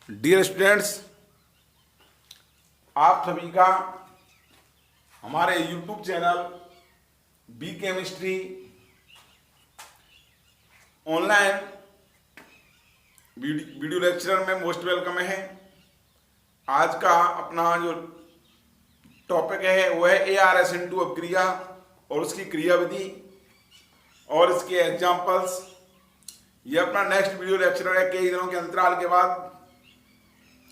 Dear students, आप सभी का हमारे YouTube channel B chemistry online video lecture में मोस्ट वेलकम है। आज का अपना जो टॉपिक है वो है ArSN2 अपक्रिया और उसकी क्रियाविधि और इसके एग्जाम्पल्स। ये अपना नेक्स्ट वीडियो लेक्चर है। कई दिनों के अंतराल के बाद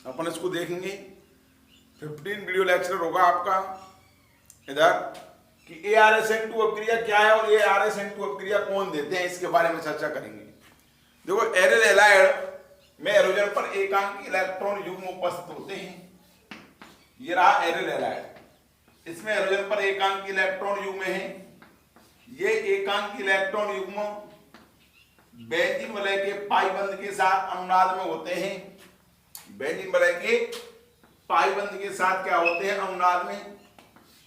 अपन इसको देखेंगे। 15 वीडियो लेक्चर होगा आपका इधर कि ArSN2 अपक्रिया क्या है और ArSN2 अपक्रिया कौन देते हैं, इसके बारे में चर्चा करेंगे। देखो, एरिल हैलाइड में एरोजन पर एकांकी इलेक्ट्रॉन युग्म उपस्थित होते हैं। ये रहा एरिल हैलाइड, इसमें एरोजन पर एकांकी इलेक्ट्रॉन युग्म है। ये एकांकी इलेक्ट्रॉन युग्म बेंजीन वलय के पाई बंध के साथ अनुनाद में होते हैं। बेंजीन वलय के पाई बंध के साथ क्या होते हैं? अनुनाद में।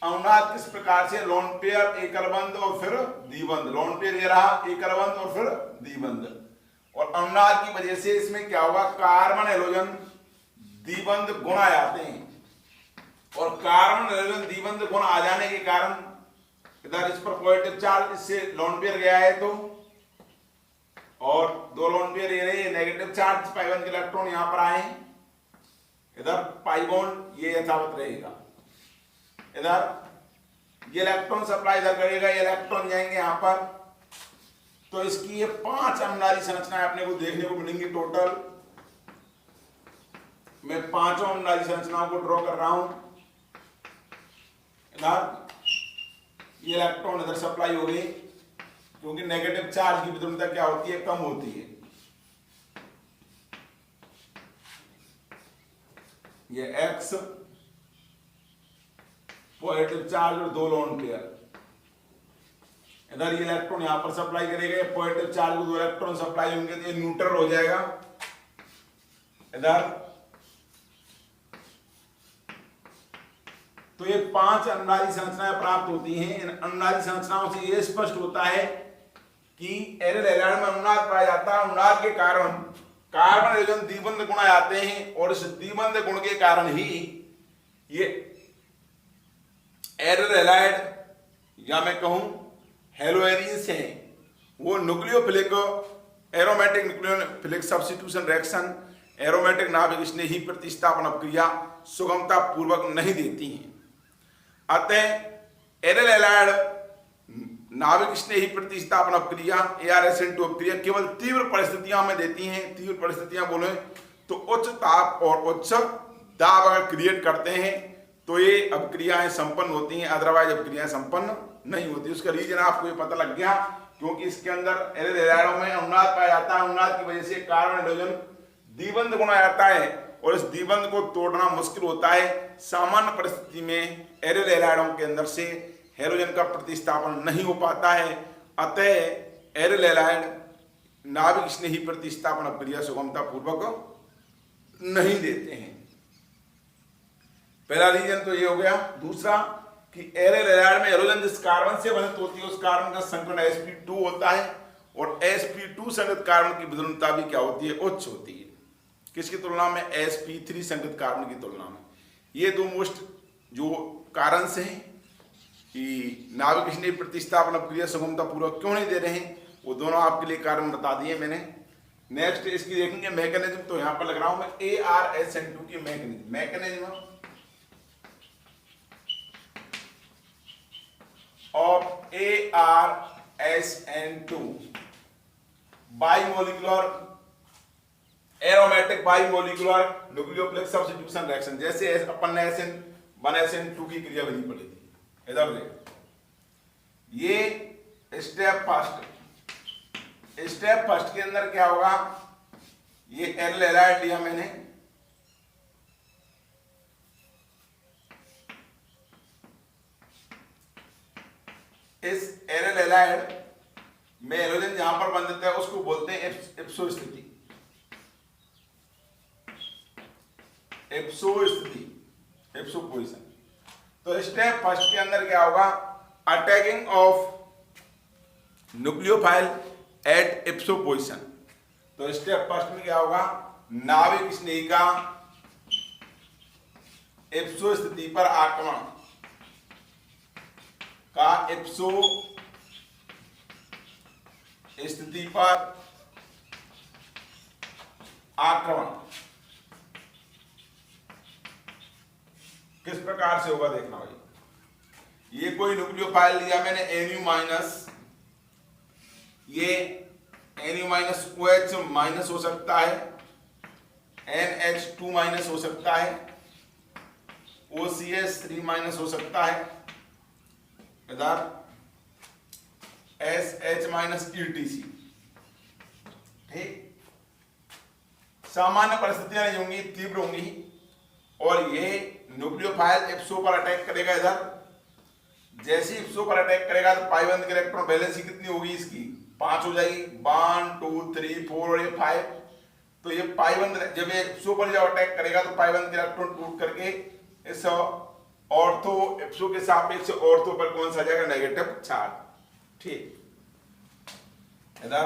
अनुनाद किस प्रकार से? लोन पेयर, एकल बंध और फिर द्विबंध। लोन पेयर ये रहा, एकल बंध और फिर द्विबंध। और अनुनाद की वजह से इसमें क्या होगा? कार्बन हैलोजन द्विबंध गुण आ जाते हैं। और कार्बन हैलोजन द्विबंध गुण आ जाने के कारण इधर इस पर पॉजिटिव चार्ज, इससे लोन पेयर गया है तो, और दो लोन पेयर ये रहे, नेगेटिव चार्ज पाई बंध के इलेक्ट्रॉन यहां पर आए, इधर पाई बॉन्ड ये यथावत रहेगा। इधर ये इलेक्ट्रॉन सप्लाई इधर करेगा, ये इलेक्ट्रॉन जाएंगे यहां पर। तो इसकी ये 5 अनुनादी संरचनाएं अपने को देखने को मिलेंगी। टोटल मैं 5 अनुनादी संरचनाओं को ड्रॉ कर रहा हूं। इधर ये इलेक्ट्रॉन इधर सप्लाई हो गई, क्योंकि नेगेटिव चार्ज की विद्युतता क्या होती है? कम होती है। ये X पॉजिटिव चार्ज और 2 लोन पेयर। इधर ये इलेक्ट्रॉन यहां पर सप्लाई करेगा, पॉजिटिव चार्ज को 2 इलेक्ट्रॉन सप्लाई होंगे तो ये न्यूट्रल हो जाएगा। इधर तो ये 5 अनुनादी संरचनाएं प्राप्त होती हैं। इन अनुनादी संरचनाओं से ये स्पष्ट होता है कि एरिल हैलाइड में अनुनाद पाया जाता है। अनुनाद के कारण कार्बन हैलोजन द्विबंध गुण आते हैं, और इस द्विबंध गुण के कारण ही ये एरिल हैलाइड या मैं कहूं हेलोएरिन्स हैं, वो nucleophilic aromatic nucleophilic substitution reaction, aromatic नाभिक स्नेही प्रतिस्थापन अपक्रिया सुगमता पूर्वक नहीं देती हैं। अतः एरिल हैलाइड नाभिक स्नेही प्रतिस्थापन अपक्रिया ArSN2 अपक्रिया केवल तीव्र परिस्थितियों में देती हैं। तीव्र परिस्थितियां बोले तो उच्च ताप और उच्च दाब अगर क्रिएट करते हैं तो ये अपक्रियाएं संपन्न होती हैं, अदरवाइज अपक्रियाएं संपन्न नहीं होती। उसका रीजन आपको ये पता लग गया, क्योंकि इसके अंदर एरिल हैलाइडों में अनुनाद पाया जाता है। अनुनाद की वजह से कार्बन हैलोजन द्विबंध गुण आ जाता है, और इस द्विबंध को तोड़ना मुश्किल होता है। सामान्य परिस्थिति में एरिल हैलाइडों के अंदर से हैलोजन का प्रतिस्थापन नहीं हो पाता है। अतः एरिल हैलाइड नाभिक स्नेही प्रतिस्थापन अपक्रिया सुगमता पूर्वक नहीं देते हैं। पहला रीजन तो ये हो गया। दूसरा कि एरिल हैलाइड में हैलोजन जिस कार्बन से बंधित होती है उस कार्बन का संकरण sp2 होता है, और sp2 संगत कार्बन की विद्युतता भी क्या होती है? उच्च होती है। किसकी तुलना में? sp3 संगत कार्बन की तुलना में। ये 2 मोस्ट जो कारण से हैं कि नाभिक स्नेही प्रतिस्थापन अपक्रिया सुगमता पूर्वक क्यों नहीं दे रहे हैं, वो दोनों आपके लिए कारण बता दिए मैंने। नेक्स्ट इसकी देखेंगे मैकेनिज्म। तो यहां पर लग रहा हूं मैं ArSN2 की mechanism of ArSN2 bimolecular aromatic bimolecular nucleophilic substitution reaction. जैसे अपन ने SN1SN2 की क्रियाविधि पढ़ी थी। इधर देख, ये स्टेप फर्स्ट के अंदर क्या होगा? ये एरिल हैलाइड लिया मैंने, इस एरिल हैलाइड में हैलोजन जहां पर बंधित है उसको बोलते हैं इप्सो स्थिति। Ipso position. तो स्टेप फर्स्ट के अंदर क्या होगा? Attacking of nucleophile at ipso position. तो स्टेप फर्स्ट में क्या होगा? नाभिक स्नेहिका इप्सो स्थिति पर आक्रमण का इप्सो स्थिति पर आक्रमण किस प्रकार से होगा देखना भाई। ये कोई न्यूक्लियोफाइल लिया मैंने Nu माइनस, ये Nu माइनस OH माइनस हो सकता है, NH2 माइनस हो सकता है, OCH3 माइनस हो सकता है, इधर SH माइनस ETC। ठीक, सामान्य परिस्थितियां नहीं होंगी, तीव्र होंगी, और ये न्यूक्लियोफाइल इप्सो पर अटैक करेगा। इधर जैसे इप्सो पर अटैक करेगा तो पाइबंद के इलेक्ट्रॉन वैलेंसी कितनी होगी इसकी, 5 हो जाएगी, 1 2 3 4 और ये 5। तो ये पाइबंद जब ये इप्सो पर जब अटैक करेगा तो पाइबंद के इलेक्ट्रॉन टूट करके इस ऑर्थो इप्सो के सापेक्ष ऑर्थो पर कौन सा जाएगा, नेगेटिव चार्ज। ठीक, इधर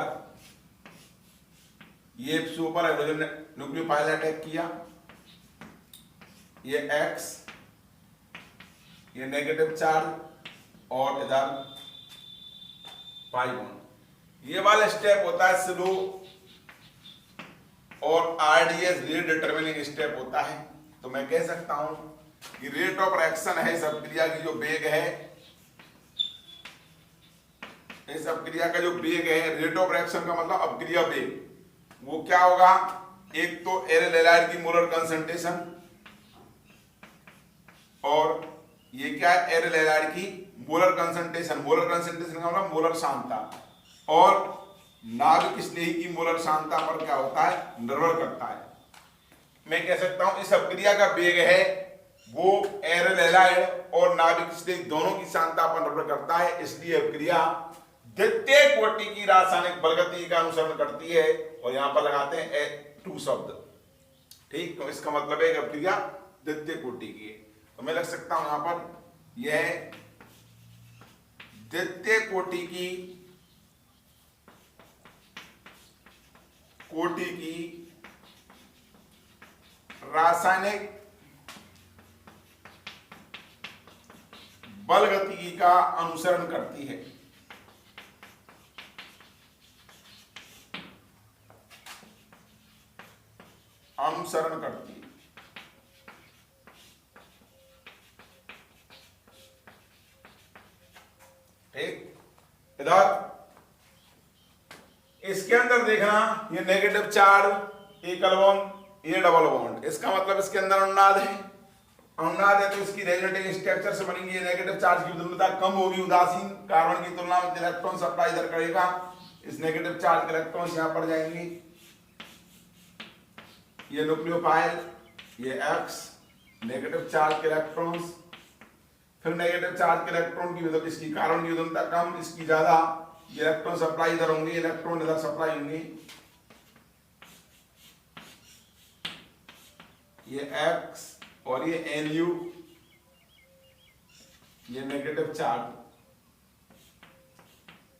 ये इप्सो पर हाइड्रोजन न्यूक्लियोफाइल अटैक किया, ये X, ये नेगेटिव चार्ज, और इधर पाई बॉन्ड। ये वाला स्टेप होता है स्लो और RDS रेट डिटरमिनिंग स्टेप होता है। तो मैं कह सकता हूं कि रेट ऑफ रिएक्शन है इस अपक्रिया की जो वेग है, इस अपक्रिया का जो वेग है, रेट ऑफ रिएक्शन का मतलब अपक्रिया वेग, वो क्या होगा, एक तो एरियल हैलाइड की मोलर कंसंट्रेशन, और ये क्या है, एरियल हैलाइड की मोलर कंसंट्रेशन। मोलर कंसंट्रेशन का मतलब मोलर सांद्रता, और नाभिक स्नेही की मोलर सांद्रता पर क्या होता है, निर्भर करता है। मैं कह सकता हूं इस अपक्रिया का वेग है वो एरियल हैलाइड और नाभिक स्नेही दोनों की सांद्रता पर निर्भर करता है। इसलिए अपक्रिया द्वितीय कोटि की रासायनिक बलगति का अनुसरण करती है, और यहां पर लगाते हैं A2 शब्द। ठीक, तो इसका मतलब है कि अपक्रिया द्वितीय कोटि की है। तो मैं लिख सकता हूं यहां पर यह द्वितीय कोटि की रासायनिक बलगति का अनुसरण करती है। अनुसरण करती है। ठीक, इधर इसके अंदर देखना, ये नेगेटिव चार्ज, एकल बॉन्ड, ये डबल बॉन्ड, इसका मतलब इसके अंदर अनुनाद है। अनुनाद है तो इसकी रेजोनेटिंग स्ट्रक्चर से बनेंगी। ये नेगेटिव चार्ज की उद्दंडता कम होगी, उदासीन कार्बन की तुलना में इलेक्ट्रॉन सप्लाई इधर करेगा, इस नेगेटिव चार्ज के इलेक्ट्रॉन्स यहां पर जाएंगे। ये न्यूक्लियोफाइल, ये X, नेगेटिव चार्ज के इलेक्ट्रॉन्स, फिर नेगेटिव चार्ज के इलेक्ट्रॉन की इसकी कार्बन की उद्दंडता कम, इसकी ज्यादा, ये इलेक्ट्रॉन सप्लाई इधर होंगे, इलेक्ट्रॉन इधर सप्लाई होंगे। ये X और ये Nu, ये नेगेटिव चार्ज,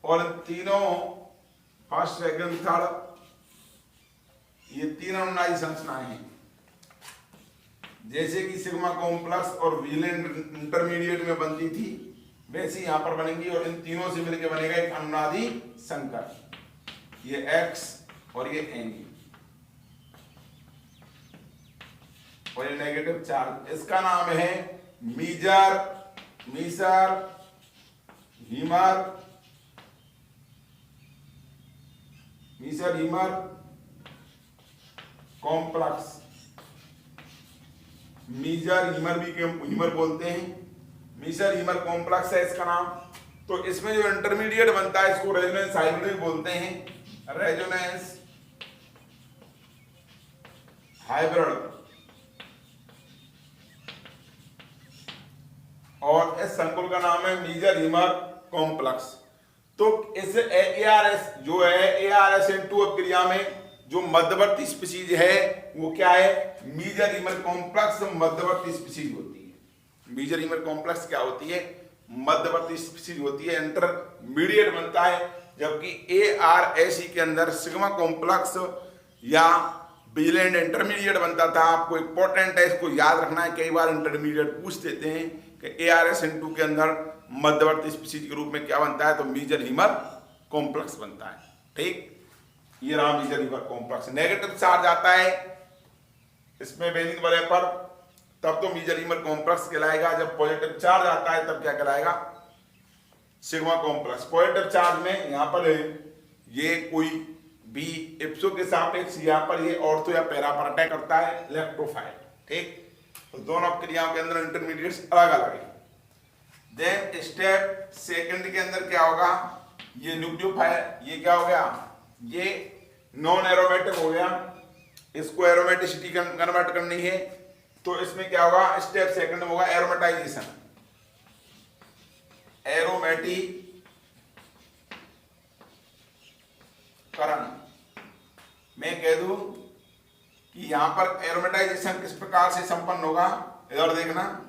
और तीनों फर्स्ट सेकंड थर्ड, ये तीन अनुनादी संरचनाएं हैं। जैसे कि सिग्मा कॉम्प्लेक्स और विजिलेंट इंटरमीडिएट में बनती थी, वैसे यहां पर बनेंगी, और इन तीनों से मिलकर बनेगा एक अनुनादी संकर। ये X और ये Nu, और ये नेगेटिव चार्ज, इसका नाम है मीजर हीमर कॉम्प्लेक्स। मीजर हीमर भी हीमर बोलते हैं, मीजर हीमर कॉम्प्लेक्स है इसका नाम। तो इसमें जो इंटरमीडिएट बनता है इसको रेजोनेंस हाइब्रिड बोलते हैं, रेजोनेंस हाइब्रिड। और इस संकुल का नाम है मीजर हीमर कॉम्प्लेक्स। तो इस ARS जो है, ARSN2 अपक्रिया में जो मध्यवर्ती स्पीशीज है वो क्या है, मीजर हीमर कॉम्प्लेक्स मध्यवर्ती स्पीशीज होती है। मीजर हीमर कॉम्प्लेक्स क्या होती है, मध्यवर्ती स्पीशीज होती है, इंटरमीडिएट बनता है। जबकि ARSE के अंदर सिग्मा कॉम्प्लेक्स या विजिलेंट इंटरमीडिएट बनता था। आपको इंपॉर्टेंट है, इसको याद रखना है, कई बार इंटरमीडिएट पूछ देते हैं कि ArSN2 के अंदर मध्यवर्ती स्पीशीज के रूप में क्या बनता है, तो मीजोरीमर कॉम्प्लेक्स बनता है। ठीक, ये रहा मीजोरीमर कॉम्प्लेक्स। नेगेटिव चार्ज आता है इसमें बेंजीन वलय पर, तब तो मीजोरीमर कॉम्प्लेक्स कहलाएगा। जब पॉजिटिव चार्ज आता है तब क्या कहलाएगा, सिग्मा कॉम्प्लेक्स। पॉजिटिव चार्ज में यहाँ पर ये कोई भी इप्सो के सापेक्ष यहाँ पर ये ऑर्थो या पैरा पर अटैक करता है, इलेक्ट्रोफाइल। ठीक, तो दोनों क्रियाओं के अंदर इंटरमीडिएट्स अलग अलग है। देन स्टेप सेकंड के अंदर क्या होगा, ये न्यूक्लियोफाइल, ये क्या हो गया, ये नॉन एरोमेटिक हो गया, इसको एरोमेटिसिटी कन्वर्ट करनी है, तो इसमें क्या होगा, स्टेप सेकंड में होगा एरोमेटाइजेशन। एरोमेटिकरण मैं कह दूं कि यहां पर एरोमेटाइजेशन किस प्रकार से संपन्न होगा, इधर देखना,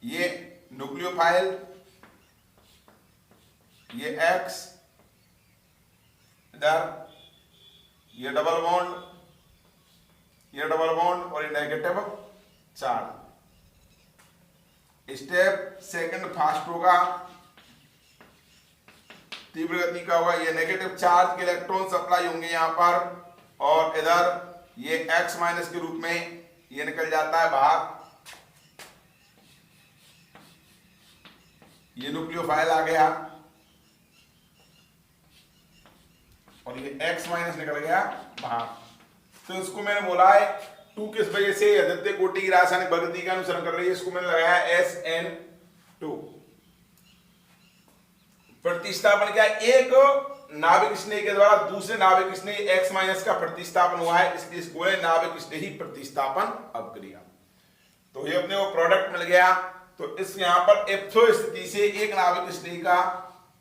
ये न्यूक्लियोफाइल, ये X, इधर ये डबल बॉन्ड, ये डबल बॉन्ड और ये negative charge. Step second fast होगा, तीव्र गति का होगा, ये नेगेटिव चार्ज के इलेक्ट्रॉन सप्लाई होंगे यहां पर, और इधर ये X माइनस के रूप में ये निकल जाता है बाहर, ये न्यूक्लियोफाइल आ गया और ये X माइनस निकल गया बाहर। तो इसको मैंने बोला है 2 किस वजह से, अद्वितीय कोटि की रासायनिक प्रकृति का अनुसरण कर रही है, इसको मैंने लगाया SN2। प्रतिस्थापन क्या है, एक नाभिक स्नेह के द्वारा दूसरे नाभिक स्नेह X माइनस का प्रतिस्थापन हुआ है, इसलिए इसको नाभिक स्नेही प्रतिस्थापन अभिक्रिया। तो ये अपने को प्रोडक्ट मिल गया। तो इस यहां पर इप्सो स्थिति से एक नाभिक स्नेह का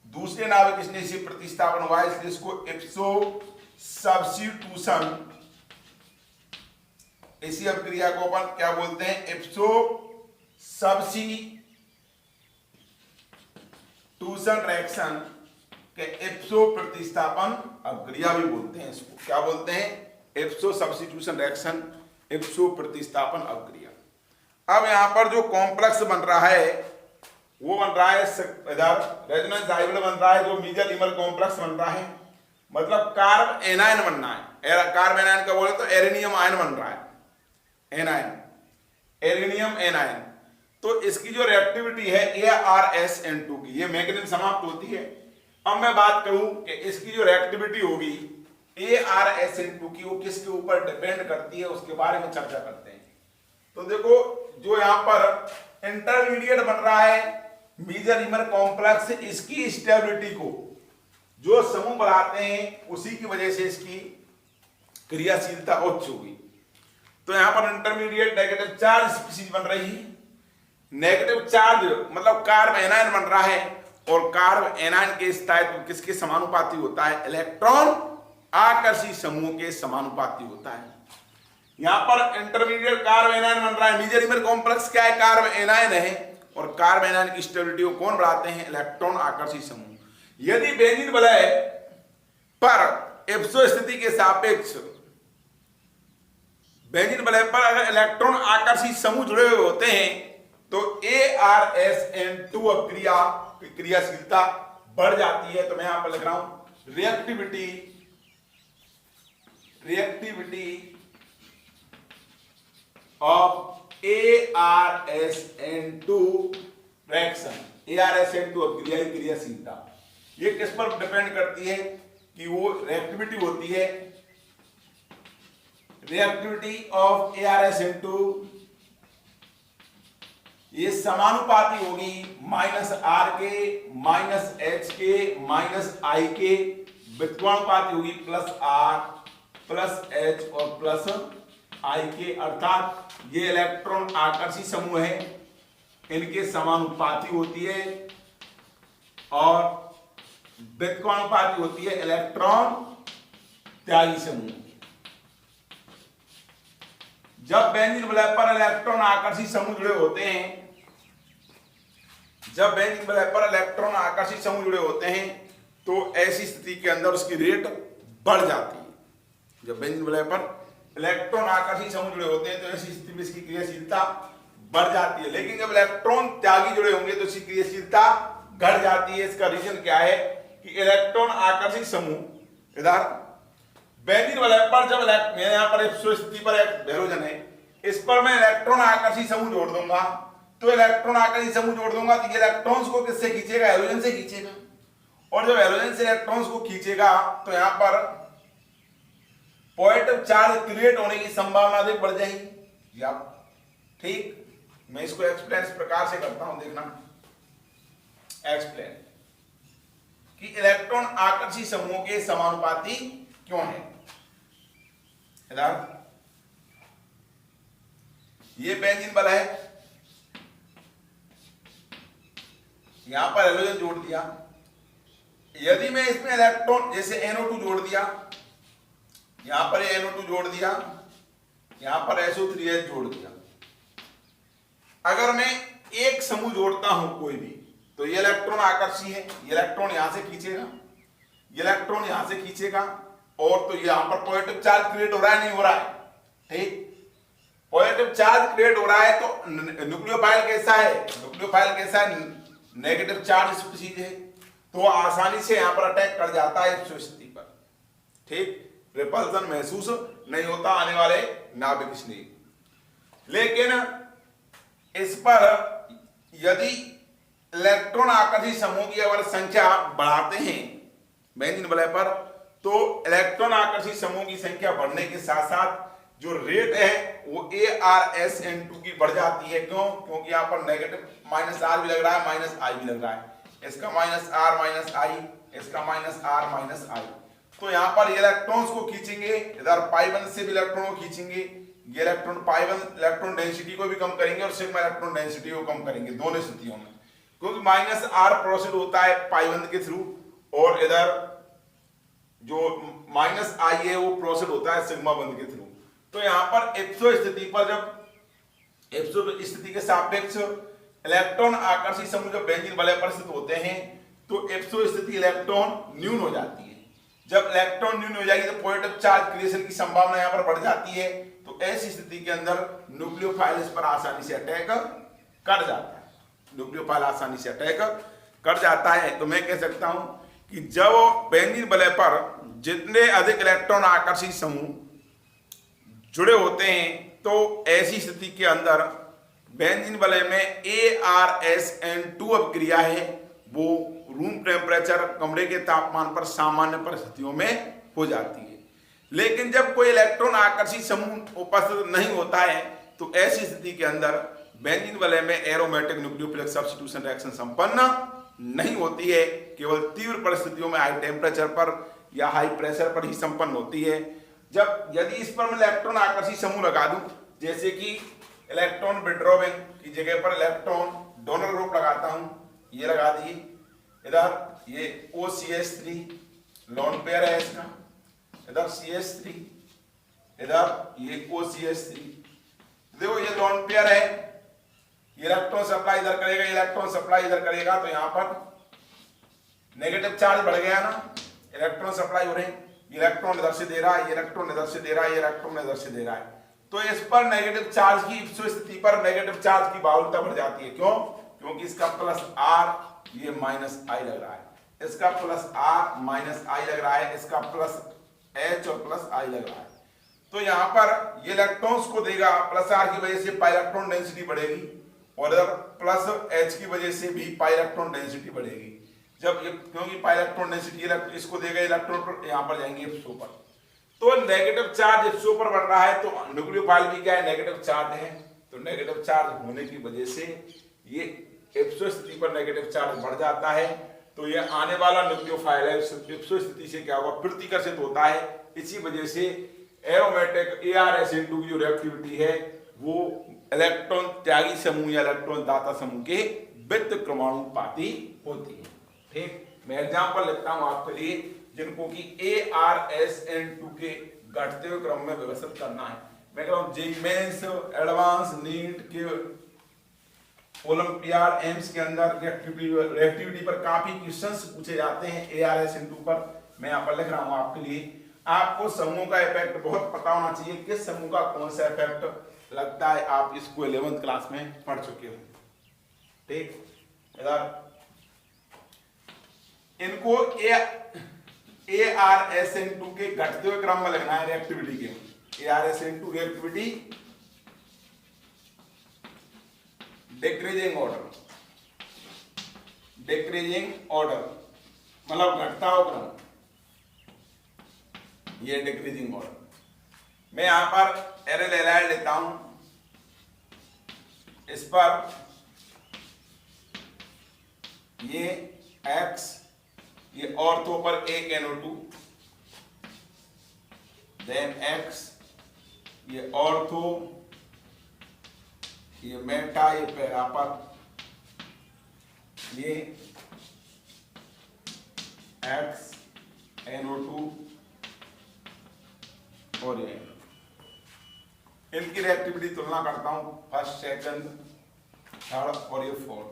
दूसरे नाभिक स्नेह से प्रतिस्थापन हुआ है, इसलिए इसको इप्सो सब्स्टिट्यूशन, इसी अभिक्रिया को अपन क्या बोलते हैं, इप्सो सब्स्टिट्यूशन रिएक्शन के इप्सो प्रतिस्थापन अभिक्रिया भी बोलते हैं। इसको क्या बोलते हैं, इप्सो सब्स्टिट्यूशन रिएक्शन, इप्सो प्रतिस्थापन अभिक्रिया। अब यहां पर जो कॉम्प्लेक्स बन रहा है वो बन रहा है, इधर रेजोनेंस हाइब्रिड बन रहा है, जो मीजोरीमर कॉम्प्लेक्स बन रहा है, मतलब कार्ब एनायन बनना है। कार्ब एनायन का बोले तो एरेनियम आयन बन रहा है, एनायन, एरेनियम एनायन। तो इसकी जो रिएक्टिविटी है ArSN2 की, ये मैग्नीशियम समाप्त होती है। अब मैं बात करूं कि इसकी जो रिएक्टिविटी होगी ArSN2 की, वो किसके ऊपर डिपेंड करती है, उसके बारे में चर्चा करते हैं। तो देखो, जो यहां पर इंटरमीडिएट बन रहा है मीजोरीमर कॉम्प्लेक्स, इसकी स्टेबिलिटी को जो समूह बढ़ाते हैं उसी की वजह से इसकी क्रियाशीलता उच्च होगी। तो यहां पर इंटरमीडिएट नेगेटिव चार्ज स्पीशीज बन रही है। नेगेटिव चार्ज मतलब कार्ब एनायन बन रहा है, और कार्ब एनायन के स्थायित्व किसके समानुपाती होता है, इलेक्ट्रॉन आकर्षी समूह के समानुपाती होता है। यहां पर इंटरमीडिएट कार्ब एनायन बन रहा है, मीजोरीमर कॉम्प्लेक्स क्या है, कार्ब एनायन है, और कार्ब एनायन की स्टेबिलिटी को कौन बढ़ाते हैं, इलेक्ट्रॉन आकर्षी समूह। यदि बेंजीन वलय पर इप्सो स्थिति के सापेक्ष बेंजीन वलय पर अगर इलेक्ट्रॉन आकर्षी समूह जुड़े हुए होते हैं तो ArSN2 अभिक्रिया की क्रियाशीलता बढ़ जाती है। तो मैं यहां पर लिख रहा हूं reactivity of ArSN2 reaction, ArSN2 अभिक्रिया की क्रियाशीलता ये किस पर डिपेंड करती है कि वो रिएक्टिविटी होती है, रिएक्टिविटी ऑफ ArSN2 ये समानुपाती होगी -R के -H के -I के व्युत्क्रमानुपाती होगी +R +H और +I के, अर्थात ये इलेक्ट्रॉन आकर्षी समूह है, इनके समानुपाती होती है, और व्युत्क्रमानुपाती होती है इलेक्ट्रॉन त्यागी समूह। जब बेंजीन वलय पर इलेक्ट्रॉन आकर्षी समूह जुड़े होते हैं, तो ऐसी स्थिति के अंदर उसकी रेट बढ़ जाती है। जब बेंजीन वलय पर इलेक्ट्रॉन आकर्षी समूह जुड़े होते हैं तो ऐसी स्थिति में इसकी क्रियाशीलता बढ़ जाती है, लेकिन जब इलेक्ट्रॉन त्यागी जुड़े होंगे तो इसकी क्रियाशीलता घट जाती है। इसका रीजन क्या है कि इलेक्ट्रॉन आकर्षी समूह इधर बेंजीन वलय पर जब मैं यहाँ पर स्थिति पर एक हैलोजन है, इस पर मैं इलेक्ट्रॉन आकर्षी समूह जोड़ दूंगा, तो इलेक्ट्रॉन आकर्षी समूह जोड़ दूंगा तो ये इलेक्ट्रॉन्स को किससे खींचेगा? हैलोजन से खींचेगा। और जब हैलोजन से इलेक्ट्रॉन्स को खींचेगा तो यहाँ पर पॉजिटिव चार्ज क्रिएट होने की संभावना अधिक बढ़ जाएगी। या ठीक, मैं इसको एक्सप्लेन इस प्रकार से करता हूं, देखना एक्सप्लेन कि इलेक्ट्रॉन आकर्षी समूहों के समानुपाती क्यों है। इधर ये बेंजीन बल है, यहां पर हैलोजन जोड़ दिया, यदि मैं इसमें इलेक्ट्रॉन जैसे NO2 जोड़ दिया, यहां पर NO2 जोड़ दिया, यहां पर SO3H जोड़ दिया, अगर मैं एक समूह जोड़ता हूं कोई भी तो ये इलेक्ट्रॉन आकर्षी है, ये इलेक्ट्रॉन यहां से खींचेगा, ये इलेक्ट्रॉन यहां से खींचेगा, और तो यहां पर पॉजिटिव चार्ज क्रिएट हो रहा है, नहीं हो रहा है? ठीक, पॉजिटिव चार्ज क्रिएट हो रहा है तो न्यूक्लियोफाइल कैसा है? न्यूक्लियोफाइल कैसा है? नेगेटिव चार्ज स्पीशीज है, तो आसानी से यहां पर अटैक कर जाता है इस स्थिति पर। ठीक, रिपल्सन महसूस नहीं होता आने वाले नाभिक स्नेह। लेकिन इस पर यदि इलेक्ट्रॉन आकर्षी समूह की अगर संख्या बढ़ाते हैं बेंजीन वलय पर, तो इलेक्ट्रॉन आकर्षी समूह की संख्या बढ़ने के साथ साथ जो रेट है वो ArSN2 की बढ़ जाती है। क्यों? क्योंकि यहाँ पर नेगेटिव -R भी लग रहा है, -I भी लग रहा है, इसका -R -I, इसका -R -I, तो यहाँ पर इलेक्ट्रॉन्स को खींचेंगे, इधर पाई1 से भी इलेक्ट्रॉन को खींचेंगे, ये इलेक्ट्रॉन पाई1 इलेक्ट्रॉन डेंसिटी को भी कम करेंगे और सिग्मा इलेक्ट्रॉन डेंसिटी को कम करेंगे दोनों स्थितियों में, क्योंकि -R प्रोसीड होता है पाई1 के थ्रू और इधर जो -I है वो प्रोसीड होता है सिग्मा बंध के थ्रू। तो यहाँ पर एप्सो स्थिति पर जब एप्सो स्थिति के सापेक्ष इलेक्ट्रॉन आकर्षी समूह जब बेंजीन वलय पर स्थित होते हैं तो एप्सो स्थिति इलेक्ट्रॉन न्यून हो जाती है। जब इलेक्ट्रॉन न्यून हो जाएगी तो पॉजिटिव चार्ज क्रिएशन की संभावना यहाँ पर बढ़ जाती है, तो ऐसी स्थिति के अंदर न्यूक्लियोफाइल इस पर आसानी से अटैक कर जाता है, न्यूक्लियोफाइल आसानी से अटैक कर जाता है। तो मैं कह सकता हूं कि जब बेंजीन वलय पर जितने अधिक इलेक्ट्रॉन आकर्षी समूह जुड़े होते हैं तो ऐसी स्थिति के अंदर बेंजीन वलय में ArSN2 अभिक्रिया है वो रूम टेम्परेचर कमरे के तापमान पर सामान्य परिस्थितियों में हो जाती है। लेकिन जब कोई इलेक्ट्रॉन आकर्षी समूह उपस्थित नहीं होता है तो ऐसी स्थिति के अंदर बेंजीन वलय में एरोमेटिक न्यूक्लियोफिलिक सब्स्टिट्यूशन रिएक्शन संपन्न नहीं होती है, केवल तीव्र परिस्थितियों में हाई टेम्परेचर पर या हाई प्रेशर पर ही संपन्न होती है। जब यदि इस पर मैं इलेक्ट्रॉन आकर्षी समूह लगा दूं, जैसे कि इलेक्ट्रॉन विड्रॉविंग की जगह पर इलेक्ट्रॉन डोनर ग्रुप लगाता हूं, ये लगा दिए, इधर ये OCH3 लोन पेयर है इसका, इधर CH3, इधर ये OCH3, देखो ये लोन पेयर है, इलेक्ट्रॉन सप्लाई इधर करेगा, इलेक्ट्रॉन सप्लाई इधर करेगा, तो यहां पर नेगेटिव चार्ज बढ़ गया ना, इलेक्ट्रॉन सप्लाई हो रहे हैं, इलेक्ट्रॉन इधर से दे रहा है, इलेक्ट्रॉन इधर से दे रहा है, इलेक्ट्रॉन इधर से दे रहा है, तो इस पर नेगेटिव चार्ज की स्थिति पर नेगेटिव चार्ज की बाहुलता बढ़ जाती है। क्यों? क्योंकि इसका +R ये -I लग रहा है, इसका +R -I लग रहा है, इसका +H और +I लग रहा है, तो यहां पर ये इलेक्ट्रॉन्स को देगा, +R की वजह से पाई इलेक्ट्रॉन डेंसिटी बढ़ेगी और इधर +H की वजह से भी पाई इलेक्ट्रॉन डेंसिटी बढ़ेगी। जब ये क्योंकि पाई इलेक्ट्रॉन डेंसिटी इसको देगा, इलेक्ट्रॉन यहां पर जाएंगे एप्सो पर, तो नेगेटिव चार्ज एप्सो पर बढ़ रहा है, तो न्यूक्लियोफाइल भी क्या है? नेगेटिव चार्ज है, तो नेगेटिव चार्ज होने की वजह से ये एप्सो स्थिति पर नेगेटिव चार्ज बढ़ जाता है, तो ये आने वाला न्यूक्लियोफाइल है एप्सो स्थिति से क्या होगा? प्रतिकर्षित होता है। इसी वजह से एरोमेटिक ArSN2 की जो रिएक्टिविटी है वो इलेक्ट्रॉन त्यागी समूह या इलेक्ट्रॉन दाता समूह के व्युत्क्रमानुपाती होती है। ठीक, मैं एग्जांपल लिखता हूं आपके लिए जिनको कि ArSN2 के घटते हुए क्रम में व्यवस्थित करना है। मैं कह रहा हूं जेईई मेंस, एडवांस, नीट के, ओलंपियाड, एम्स के अंदर रिएक्टिविटी पर काफी क्वेश्चंस पूछे जाते हैं ArSN2 पर। मैं यहाँ पर लिख रहा हूं आपके लिए आपको समूह का इफेक्ट बहुत पता होना चाहिए, किस समूह का कौन सा इफेक्ट लगता है। आप इसको 11th क्लास में पढ़ चुके हो। ठीक, इधर इनको ARSN2 के घटते हुए क्रम में लिखना है रिएक्टिविटी के। ARSN2 reactivity decreasing order, decreasing order मतलब घटता हुआ क्रम, ये डिक्रीजिंग ऑर्डर। मैं यहां पर एरिल एलाइड लेता हूं, इस पर ये X, ये ऑर्थो पर एक NO2, देन X, ये ऑर्थो, ये मेटा, ये पैरा पर, ये X NO2 और ये इनकी रिएक्टिविटी तुलना करता हूं, फर्स्ट, सेकंड, थर्ड और ये फोर्थ।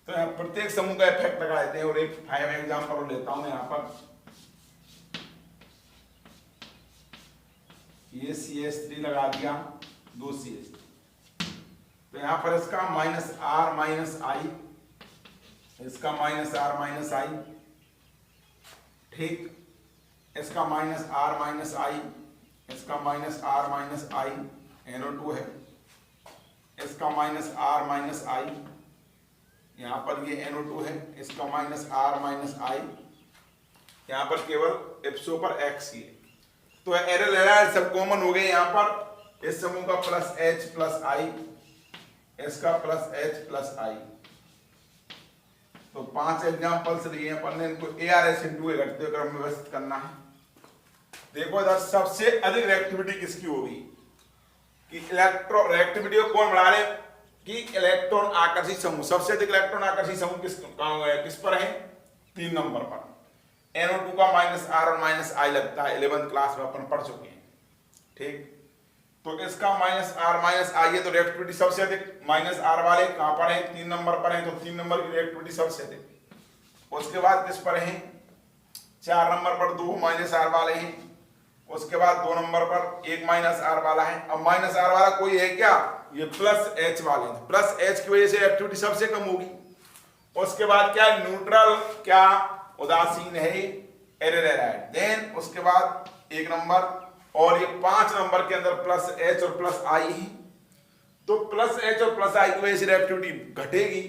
तो यहाँ प्रत्येक समूह का इफेक्ट लगा देते हैं और एक 5 एग्जाम्पल लेता हूं यहाँ पर। ये CH3 लगा दिया, 2 CH3, तो यहाँ पर इसका -R-I, इसका -R-I, ठीक, इसका -R-I, इसका -R-I, NO2 है, इसका -R-I, यहाँ पर ये NO2 है, इसका -R-I, यहाँ पर केवल इप्सो पर X ही है। तो एरिल एलाइड सब कॉमन हो गए यहाँ पर। इस समूह का +H+I, इसका +H+I। तो 5 एग्जाम्पल्स लिए अपन ने, इनको ARSN2 के घटते हुए क्रम में व्यवस्थित करना है। देखो इधर सबसे अधिक रिएक्टिविटी किसकी होगी कि इलेक्ट्रॉन रिएक्टिविटी को कौन बढ़ा रहे कि इलेक्ट्रॉन आकर्षित समूह। सबसे अधिक इलेक्ट्रॉन आकर्षित समूह किस पर है? 3 नंबर पर। NO2 का -R और -I लगता है, 11th क्लास में अपन पढ़ चुके हैं। ठीक, तो इसका -R-I है, तो रिएक्टिविटी सबसे अधिक -R वाले कहां पर है? 3 नंबर पर है, तो 3 नंबर की रिएक्टिविटी सबसे अधिक। उसके बाद किस पर है? 4 नंबर पर 2 -R वाले हैं। उसके बाद 2 नंबर पर 1 -R वाला है। अब -R वाला कोई है क्या? ये +H वाले हैं, +H की वजह से एक्टिविटी सबसे कम होगी। उसके बाद क्या? न्यूट्रल, क्या उदासीन है, एरिल एलाइड। देन उसके बाद 1 नंबर और ये 5 नंबर के अंदर +H और +I है। तो +H और +I की वजह से रिएक्टिविटी घटेगी,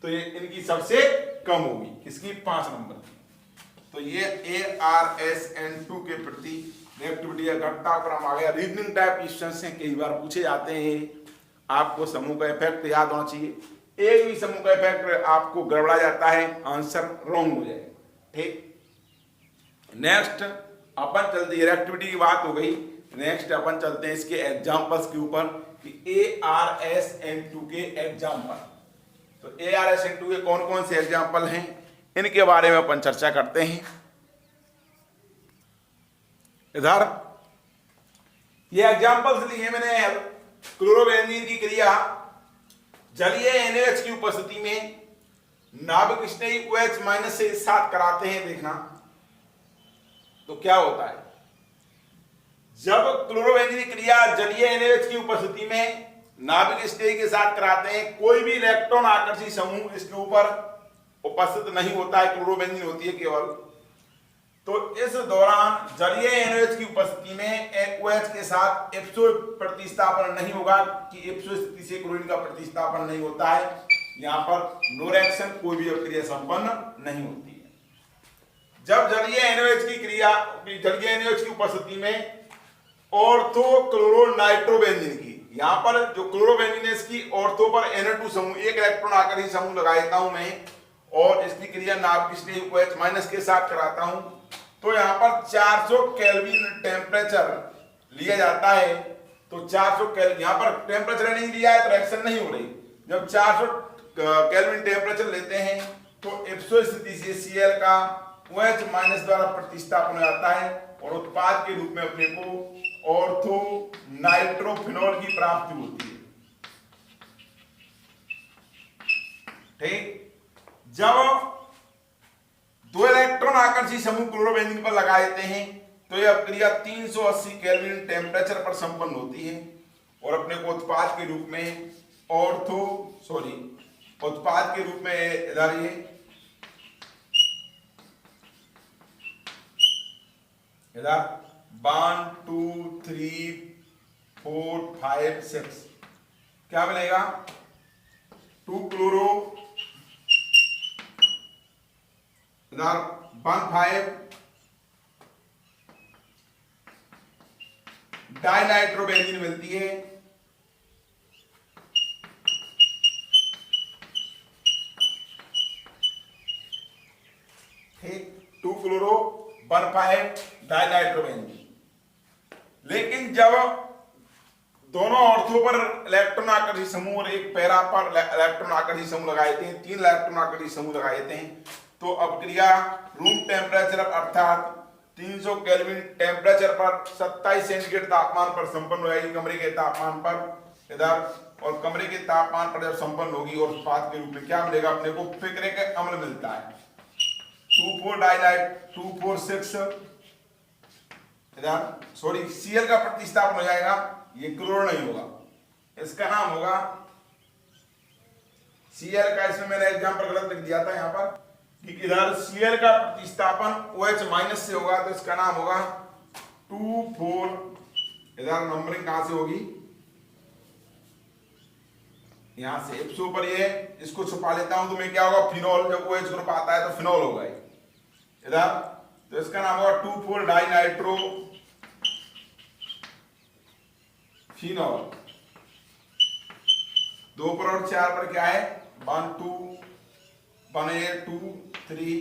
तो ये इनकी सबसे कम होगी, किसकी? 5 नंबर की। तो ये ARSN2 के प्रति रिएक्टिविटी का घटता क्रम आ गया। रीजनिंग टाइप क्वेश्चन से कई बार पूछे जाते हैं। आपको समूह का इफेक्ट याद होना चाहिए। एक भी समूह का इफेक्ट आपको गड़बड़ा जाता है, आंसर रॉन्ग हो जाएगा। ठीक, नेक्स्ट अपन चलते हैं, रिएक्टिविटी की बात हो गई। नेक्स्ट अपन चलते हैं इसके एग्जांपल्स के ऊपर कि ARSN2 के एग्जांपल। तो ARSN2 के कौन कौन से एग्जांपल हैं, इनके बारे में अपन चर्चा करते हैं। इधर ये एग्जांपल्स लिए मैंने। क्लोरोबेंजीन की क्रिया जलीय NaOH की उपस्थिति में नाभिक स्नेही OH- से इस साथ कराते हैं। देखना तो क्या होता है जब क्लोरोबेंजीन की क्रिया जलीय NaOH की उपस्थिति में नाभिक स्नेही के साथ कराते हैं। कोई भी इलेक्ट्रॉन आकर्षित समूह इसके ऊपर उपस्थित नहीं होता है, क्लोरोबेंजीन होती है केवल। तो इस दौरान जलीय NaOH की उपस्थिति में OH के साथ इप्सो प्रतिस्थापन नहीं होगा कि इप्सो स्थिति से क्लोरीन का प्रतिस्थापन नहीं होता है। यहाँ पर नो रिएक्शन, कोई भी क्रिया संपन्न नहीं होती है। जब जलीय NaOH की उपस्थिति में ऑर्थो क्लोरो नाइट्रोबेंजीन की, यहाँ पर जो क्लोरोबेंजीन है इसकी ऑर्थो पर Na2 समूह, एक इलेक्ट्रॉन आकर्षित समूह लगा देता हूं मैं और इसकी क्रिया नाभिक स्नेही OH- के साथ कराता हूं। तो यहाँ पर 400 केल्विन टेम्परेचर लिया जाता है। तो 400 केल्विन, यहाँ पर टेम्परेचर नहीं लिया है तो रिएक्शन नहीं हो रही। जब 400 केल्विन टेम्परेचर लेते हैं तो इप्सो स्थिति से Cl का OH- द्वारा प्रतिस्थापन हो जाता है और उत्पाद के रूप में अपने को ऑर्थो नाइट्रोफिनॉल की प्राप्ति होती है। ठीक, जब 2 इलेक्ट्रॉन आकर्षित समूह क्लोरोबेंजीन पर लगा देते हैं तो यह अपक्रिया 380 केल्विन टेम्परेचर पर संपन्न होती है और अपने को उत्पाद के रूप में उत्पाद के रूप में इधर ये इधर 1 2 3 4 5 6 क्या मिलेगा 2 क्लोरो इधर 1 5 डाइनाइट्रोबेंजीन मिलती है। ठीक 2 क्लोरो 1 5 डाइनाइट्रोबेंजीन। लेकिन जब दोनों ऑर्थो पर इलेक्ट्रॉन आकर्षी समूह और एक पैरा पर इलेक्ट्रॉन आकर्षी समूह लगाए थे, 3 इलेक्ट्रॉन आकर्षी समूह लगाए थे, तो अपक्रिया रूम टेम्परेचर अर्थात 300 केल्विन टेम्परेचर पर 27 सेंटीग्रेड तापमान पर संपन्न हो जाएगी कमरे के तापमान पर इधर, और कमरे के तापमान पर जब संपन्न होगी और उत्पाद के रूप में क्या मिलेगा अपने को पिक्रिक अम्ल मिलता है 2,4-6 इधर सॉरी Cl का प्रतिस्थापन हो जाएगा, ये क्लोरो नहीं होगा, इसका नाम होगा Cl का, इसमें मैंने एग्जांपल गलत लिख दिया था यहाँ पर कि इधर Cl का प्रतिस्थापन OH माइनस से होगा, तो इसका नाम होगा 2,4 इधर नंबरिंग कहां से होगी यहां से इप्सो पर, ये इसको छुपा लेता हूं तो मैं क्या होगा फिनॉल, जब OH ग्रुप आता है तो फिनॉल होगा इधर, तो इसका नाम होगा 2,4 डाइनाइट्रो फिनॉल। 2 पर और 4 पर क्या है 1 2 1 2 3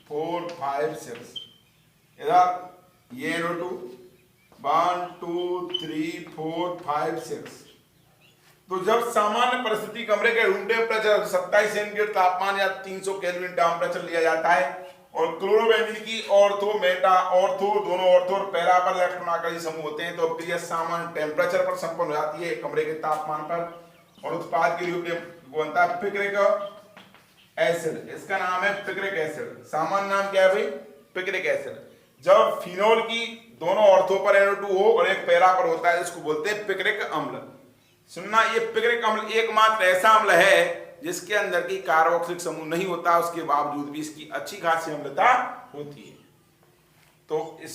4 5 6 इधर ये NO2 1 2 3 4 5 6। तो जब सामान्य परिस्थिति कमरे के रूम टेम्परेचर 27 सेंटीग्रेड तापमान या 300 केल्विन टेम्परेचर लिया जाता है और क्लोरोबेंजीन की ऑर्थो मेटा ऑर्थो दोनों ऑर्थो और पैरा पर इलेक्ट्रॉन आकर्षी समूह होते हैं, तो अपक्रिया सामान्य टेम्परेचर पर संपन्न हो जाती है कमरे के तापमान पर और उत्पाद के रूप में बनता है पिक्रिक एसिड, इसका नाम है पिक्रिक एसिड। सामान्य नाम क्या है भाई पिक्रिक एसिड। जब फिनोल की दोनों ऑर्थो पर NO2 हो और एक पैरा पर होता है इसको बोलते हैं पिक्रिक अम्ल। सुनना, ये पिक्रिक अम्ल एकमात्र ऐसा अम्ल है जिसके अंदर की कार्बोक्सिलिक समूह नहीं होता, उसके बावजूद भी इसकी अच्छी खासी अम्लता होती है। तो इस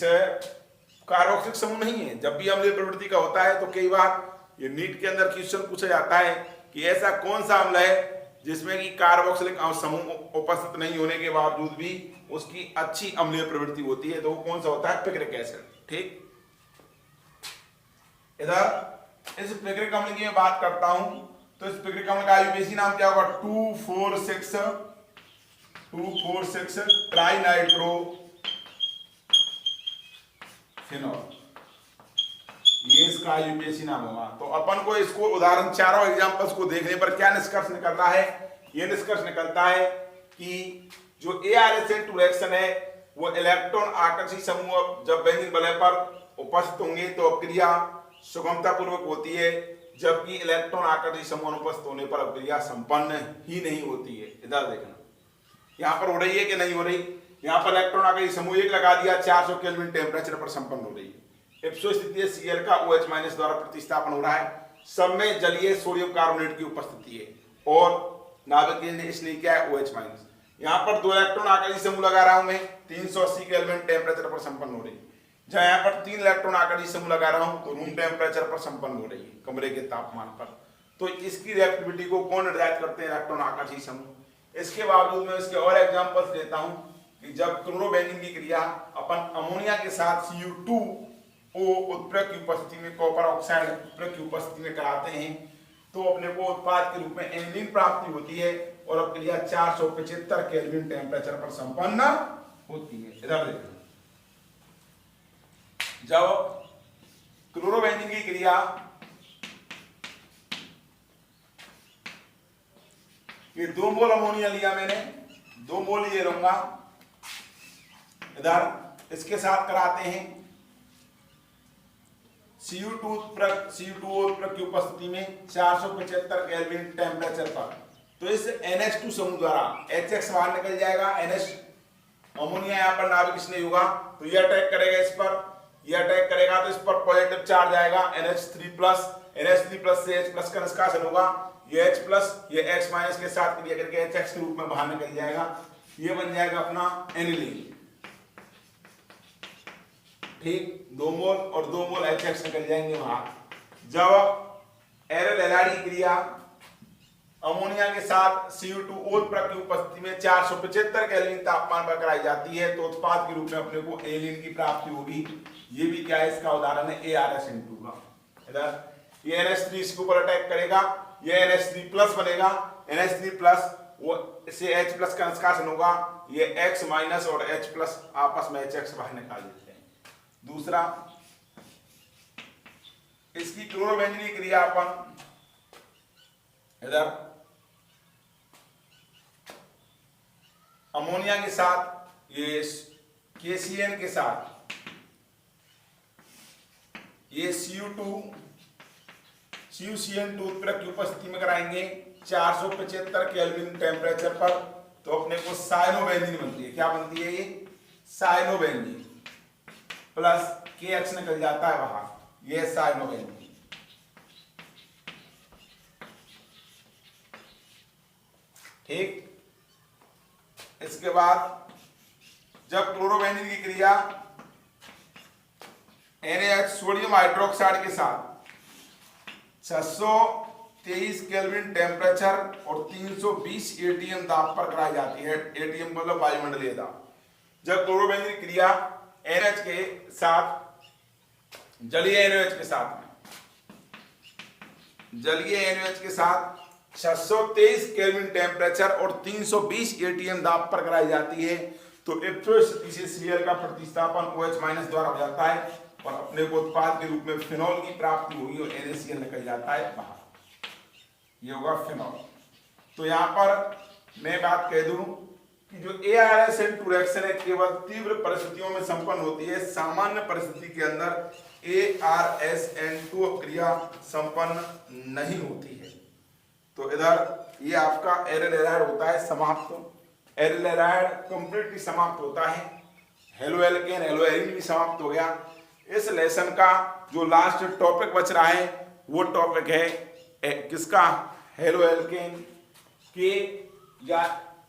कार्बोक्सिलिक समूह नहीं है, जब भी अम्लीय प्रवृत्ति का होता है तो कई बार ये नीट के अंदर क्वेश्चन पूछा जाता है कि ऐसा कौन सा अम्ल है जिसमें कि कार्बोक्सिलिक समूह उपस्थित नहीं होने के बावजूद भी उसकी अच्छी अम्लीय प्रवृत्ति होती है, तो वो कौन सा होता है पिक्रिक एसिड। ठीक, इधर इस पिक्रिक अम्ल की मैं बात करता हूं तो इस पिक्रिक अम्ल का आईयूपीएसी नाम क्या होगा 2,4,6 ट्राइनाइट्रो फिनॉल, ये इसका आईयूपीएसी नाम होगा। तो अपन को इसको उदाहरण चारों एग्जांपल्स को देखने पर क्या निष्कर्ष निकलता है, ये निष्कर्ष निकलता है कि जो AR-SN2 रिएक्शन है वो इलेक्ट्रॉन आकर्षी समूह जब बेंजीन वलय पर उपस्थित होंगे तो अपक्रिया सुगमता पूर्वक होती है, जबकि इलेक्ट्रॉन आकर्षी समूह अनुपस्थित होने पर अपक्रिया संपन्न ही नहीं होती है। इधर देखना यहाँ पर हो रही है कि नहीं हो रही, यहाँ पर इलेक्ट्रॉन आकर्षी समूह 1 लगा दिया, 400 केल्विन टेम्परेचर पर संपन्न हो रही है। इप्सो स्थिति है Cl का OH माइनस द्वारा प्रतिस्थापन हो रहा है, सब में जलीय सोडियम कार्बोनेट की उपस्थिति है और नाभिक ने इसलिए क्या है OH माइनस। यहाँ पर 2 इलेक्ट्रॉन आकर्षी समूह लगा रहा हूं मैं, 380 केल्विन टेम्परेचर पर संपन्न हो रही है। जहां यहाँ पर 3 इलेक्ट्रॉन आकर्षी समूह लगा रहा हूं तो रूम टेम्परेचर पर संपन्न हो रही है कमरे के तापमान पर। तो इसकी रिएक्टिविटी को कौन निर्धारित करते हैं, इलेक्ट्रॉन आकर्षी समूह। इसके बावजूद मैं इसके और एग्जांपल्स देता हूं कि जब क्लोरोबेंजीन की क्रिया अपन अमोनिया के साथ Cu2O उत्प्रेरक की उपस्थिति में, कॉपर ऑक्साइड उत्प्रेरक की उपस्थिति में कराते हैं तो अपने को उत्पाद के रूप में एनिलीन प्राप्ति होती है और अपक्रिया 475 केल्विन टेम्परेचर पर संपन्न होती है। इधर देखना, जब क्लोरोबेंजीन की क्रिया ये 2 मोल अमोनिया लिया मैंने, 2 मोल ये लूंगा इधर, इसके साथ कराते हैं Cu2O उत्प्रेरक की उपस्थिति में 475 केल्विन टेम्परेचर पर। तो इस NH2 समूह द्वारा HX बाहर निकल जाएगा, NH अमोनिया यहाँ पर नाभिक इसलिए होगा तो यह अटैक करेगा इस पर ये अटैक करेगा तो इस पर पॉजिटिव चार्ज आएगा NH3+ से H+ का निष्कासन होगा, ये H+ ये X- के साथ क्रिया करके HX के रूप में बाहर निकल जाएगा, ये बन जाएगा अपना एनिलीन। ठीक, 2 मोल और 2 मोल HX निकल जाएंगे बाहर। जब एरिल एलाइड की क्रिया अमोनिया के साथ Cu2O की उपस्थिति में 475 केल्विन तापमान पर कराई जाती है तो उत्पाद के रूप में अपने को एलिन की प्राप्ति होगी। ये भी क्या है, इसका उदाहरण है ArSN2 का। इधर ये NH3 इसके ऊपर अटैक करेगा, ये NH3+ बनेगा, NH3+ वो से H+ का निष्कासन होगा, ये X- और H+ आपस में HX बाहर निकाल देते हैं। दूसरा, इसकी क्लोरोबेंजीन क्रिया अपन इधर अमोनिया के साथ ये KCN के साथ ये CuCN2 की उपस्थिति में कराएंगे 475 केल्विन टेम्परेचर पर, तो अपने को साइनोबेंजीन बनती है। क्या बनती है? ये साइनोबेंजीन प्लस KX निकल जाता है बाहर, ये साइनोबेंजीन। ठीक, इसके बाद जब क्लोरोबेंजीन की क्रिया NaH सोडियम हाइड्रोक्साइड के साथ 623 केल्विन टेम्परेचर और 320 ATM दाब पर कराई जाती है। ATM मतलब वायुमंडलीय दाब। जब क्लोरोबेंजीन की क्रिया NH के साथ जलीय NaOH के साथ 623 केल्विन टेम्परेचर और 320 ATM दाब पर कराई जाती है तो स्थिति से Cl का प्रतिस्थापन OH- द्वारा हो जाता है और अपने को उत्पाद के रूप में फिनॉल की प्राप्ति होगी और NaCl निकल जाता है बाहर, ये होगा फिनॉल। तो यहाँ पर मैं बात कह दूं कि जो ArSN2 रिएक्शन है केवल तीव्र परिस्थितियों में संपन्न होती है, सामान्य परिस्थिति के अंदर ArSN2 क्रिया संपन्न नहीं होती है। तो इधर ये आपका एरिल एलाइड होता है समाप्त। एरिल एलाइड कंप्लीटली समाप्त होता है। हेलो एल्केन हेलो एरिन भी समाप्त हो गया। इस लेसन का जो लास्ट टॉपिक बच रहा है वो टॉपिक है किसका? हेलो एल्केन के या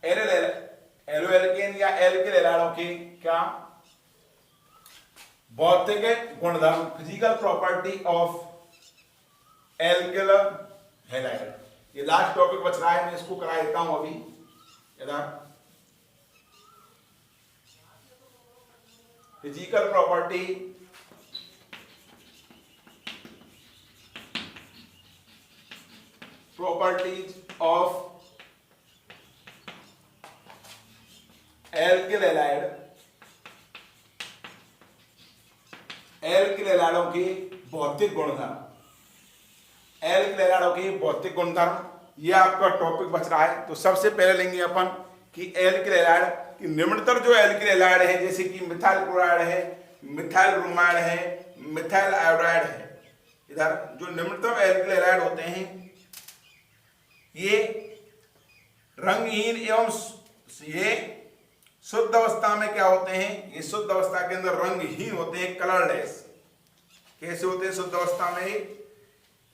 हेलो एल्केन या एल्किल एलाइडों के क्या भौतिक गुणधर्म, physical property of alkyl halide. ये लास्ट टॉपिक बच रहा है, मैं इसको करा देता हूं अभी। इधर physical properties of alkyl halide, alkyl हैलाइडों के भौतिक गुणधर्म, एल्किल हैलाइडों के भौतिक गुणधर्म, ये आपका टॉपिक बच रहा है। तो सबसे पहले लेंगे अपन कि एल्किल हैलाइड कि निम्नतर जो एल्किल हैलाइड है जैसे कि मिथाइल क्लोराइड है, मिथाइल ब्रोमाइड है, मिथाइल आयोडाइड है, इधर जो निम्नतम एल्किल हैलाइड होते हैं ये रंगहीन एवं ये शुद्ध अवस्था में क्या होते हैं? ये शुद्ध अवस्था के अंदर रंगहीन होते हैं, कलरलेस। कैसे होते हैं शुद्ध अवस्था में?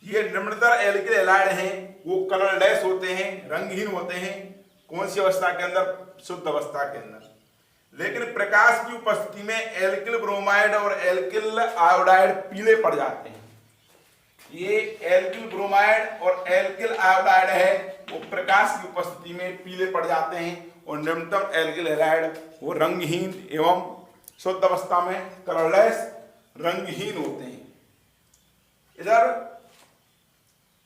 ये निम्नतर एल्किल हैलाइड हैं वो कलरलेस होते हैं, रंगहीन होते हैं। कौन सी अवस्था के अंदर? शुद्ध अवस्था के अंदर। लेकिन प्रकाश की उपस्थिति में एल्किल ब्रोमाइड और एल्किल आयोडाइड पीले पड़ जाते हैं। ये एल्किल ब्रोमाइड और एल्किल आयोडाइड है वो प्रकाश की उपस्थिति में पीले पड़ जाते हैं और निम्नतम एल्किल हैलाइड वो रंगहीन एवं शुद्ध अवस्था में कलरलेस रंगहीन होते हैं। इधर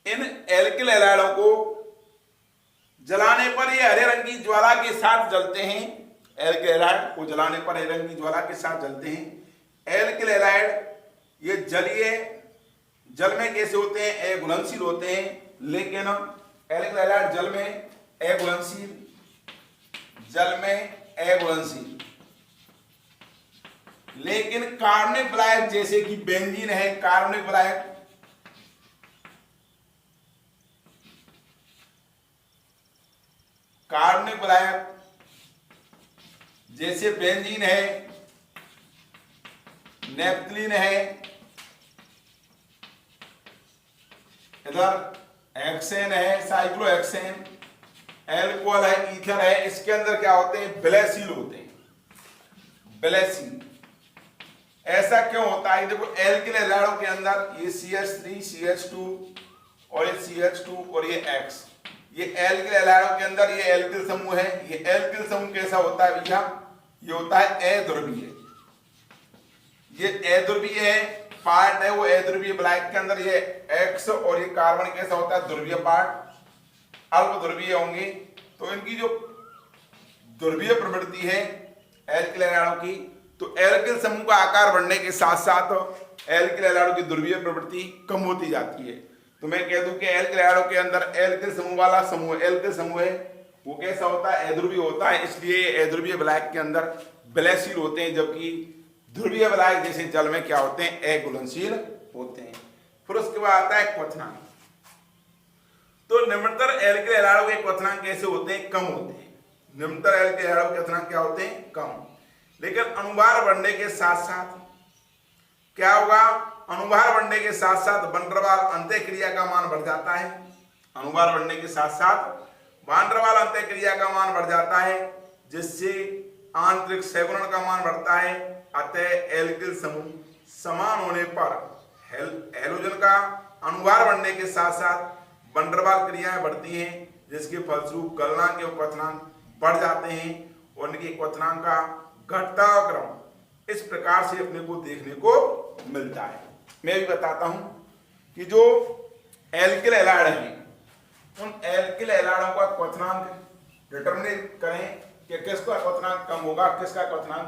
इन एल्किल हैलाइडों को जलाने पर ये हरे रंग की ज्वाला के साथ जलते हैं। एल्किल हैलाइड को जलाने पर हरे रंग की ज्वाला के साथ जलते हैं। एल्किल हैलाइड ये जल में कैसे होते हैं? अघुलनशील होते हैं। लेकिन एल्किल हैलाइड जल में अघुलनशील, लेकिन कार्बनिक विलायक जैसे कि बेंजीन है, कार्बनिक विलायक जैसे बेंजीन है, नेपथलीन है, इधर हेक्सेन है, साइक्लोहेक्सेन, एल्कोहल है, ईथर है। इसके अंदर क्या होते हैं? ब्लेसिल होते हैं, ब्लेसिल। ऐसा क्यों होता है? देखो एल्किल हैलाइडों के अंदर ये CH3 CH2 और ये CH2 और ये X, ये एल्किल हैलाइडों के अंदर ये एल्किल समूह है। ये एल्किल समूह कैसा होता है भैया? ये होता है अध्रुवीय। ये अध्रुवीय है, पार्ट है वो अध्रुवीय ब्लैक के अंदर। ये X और ये कार्बन कैसा होता है? ध्रुवीय पार्ट, अल्प ध्रुवीय होंगे। तो इनकी जो ध्रुवीय प्रवृत्ति है एल्किल हैलाइडों की, तो एल्किल समूह का आकार बढ़ने के साथ साथ एल्किल हैलाइडों की ध्रुवीय प्रवृत्ति कम होती जाती है। तो मैं कह दूं कि एल्किल हैलाइडों के अंदर एल्किल समूह वाला समूह एल्किल समूह है वो कैसा होता है? अध्रुवीय होता है। इसलिए अध्रुवीय ब्लैक के अंदर ब्लेसिल होते हैं, जबकि ध्रुवीय ब्लैक जैसे जल में क्या होते हैं? अघुलनशील होते हैं। फिर उसके बाद आता है क्वथनांक। तो निम्नतर एल्किल हैलाइडों के क्वथनांक कैसे होते हैं? कम होते हैं। निम्नतर एल्किल हैलाइडों के क्वथनांक क्या होते हैं? कम। लेकिन अनुभार बढ़ने के साथ साथ क्या होगा? अनुभार बढ़ने के साथ साथ वैन डर वाल अंत्यक्रिया का मान बढ़ जाता है। अनुभार बढ़ने के साथ साथ वैन डर वाल अंत्यक्रिया का मान बढ़ जाता है, जिससे आंतरिक सैगुणन का मान बढ़ता है। अतः एल्किल समूह समान होने पर हैलोजन का अनुभार बढ़ने के साथ साथ वैन डर वाल क्रियाएं बढ़ती हैं, जिसके फलस्वरूप गलनांक एवं क्वथनांक बढ़ जाते हैं और इनके क्वथनांक का घटता क्रम इस प्रकार से अपने को देखने को मिलता है। मैं भी बताता हूं कि जो एल्किल हैलाइड हैं उन एल्किल हैलाइडों का क्वथनांक डिटरमिन करें कि किसका क्वथनांक कम होगा, किसका क्वथनांक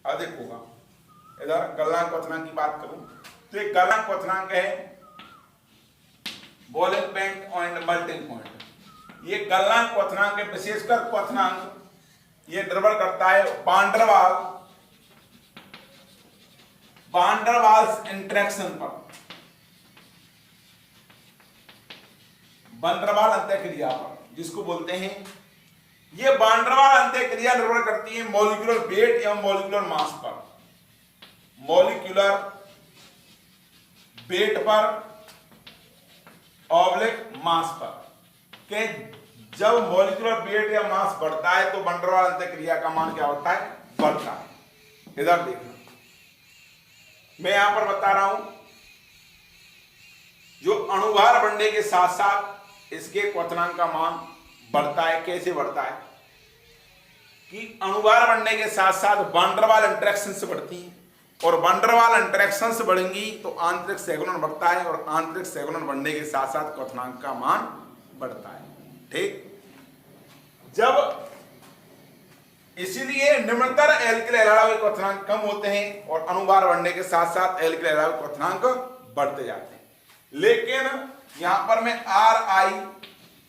अधिक होगा। इधर गलनांक क्वथनांक की बात करूं तो एक गलनांक क्वथनांक है boiling point and melting point. ये गलनांक क्वथनांक है, विशेषकर क्वथनांक ये निर्भर करता है वैन डर वाल्स इंटरेक्शन पर, वैन डर वाल अंत्यक्रिया पर, जिसको बोलते हैं। ये वैन डर वाल अंत्यक्रिया निर्भर करती है मॉलिक्यूलर वेट एवं मॉलिक्यूलर मास पर। मॉलिक्यूलर वेट पर ऑब्लिक मास पर के जब मॉलिक्यूलर वेट या मास बढ़ता है तो वैन डर वाल अंत्यक्रिया का मान क्या होता है? बढ़ता है। इधर देखना, मैं यहां पर बता रहा हूं जो अणुभार बढ़ने के साथ साथ इसके क्वथनांक का मान बढ़ता है। कैसे बढ़ता है? कि अणुभार बढ़ने के साथ साथ वैन डर वाल इंटरेक्शन से बढ़ती है और वैन डर वाल इंटरेक्शन से बढ़ेंगी तो आंतरिक सैगुणन बढ़ता है और आंतरिक सैगुणन बढ़ने के साथ साथ क्वथनांक का मान बढ़ता है। ठीक, जब इसीलिए निम्नतर एल्किल हैलाइडों के क्वथनांक कम होते हैं और अणुभार बढ़ने के साथ साथ एल्किल हैलाइडों के क्वथनांक बढ़ते जाते हैं। लेकिन यहां पर मैं RI,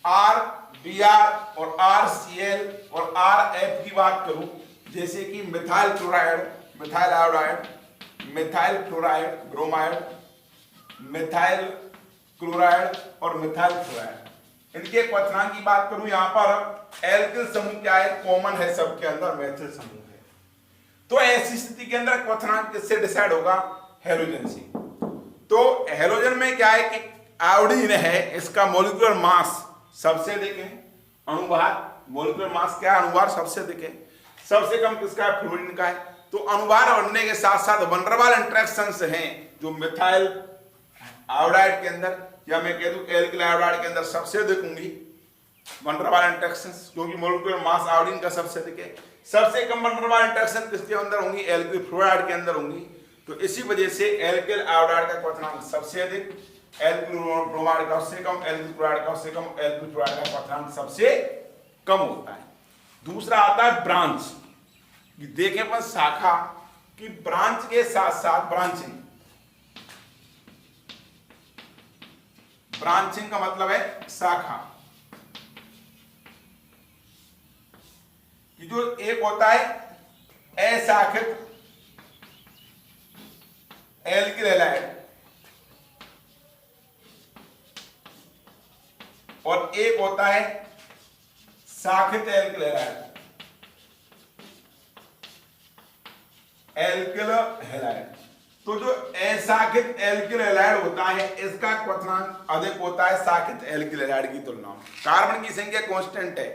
RBr और RCl और RF की बात करूं, जैसे कि methyl chloride, methyl iodide, methyl chloride bromide, methyl chloride और मिथाइल फ्लोराइड, इनके क्वथनांक की बात करूं, यहां पर एल्किल समूह क्या है? कॉमन है सबके अंदर, मैथिल समूह है। तो ऐसी स्थिति के अंदर क्वथनांक किससे डिसाइड होगा? हैलोजन से। तो हैलोजन में क्या है कि आयोडीन है, इसका मॉलिक्यूलर मास सबसे अधिक है। अणुभार मॉलिक्यूलर मास क्या है? अणुभार सबसे अधिक है। सबसे कम किसका है? फ्लोरीन का है। तो अणुभार बढ़ने के साथ साथ वैन डर वाल इंटरेक्शंस हैं जो मिथाइल आयोडाइड के अंदर या मैं कह दूं एल्किल आयोडाइड के अंदर सबसे अधिक होंगी वैन डर वाल इंटरेक्शंस, क्योंकि मॉलिक्यूलर मास आयोडीन का सबसे अधिक है। सबसे कम वैन डर वाल इंटरेक्शन किसके अंदर होंगी? एल्किल फ्लोराइड के अंदर होंगी। तो इसी वजह से एल्किल आयोडाइड का क्वथनांक सबसे अधिक, एल्किल ब्रोमाइड का उससे कम, एल्किल क्लोराइड का उससे कम, एल्किल फ्लोराइड का क्वथनांक सबसे कम होता है। दूसरा आता है ब्रांच। देखें पर शाखा कि ब्रांच के साथ साथ ब्रांचिंग, ब्रांचिंग का मतलब है शाखा, कि जो एक होता है अशाखित एल्किल हैलाइड और एक होता है शाखित एल्किल हैलाइड, एल्किल हैलाइड। तो जो अशाखित एल्किल हैलाइड होता है इसका क्वथनांक अधिक होता है शाखित एल्किल हैलाइड की तुलना में। कार्बन की संख्या कांस्टेंट है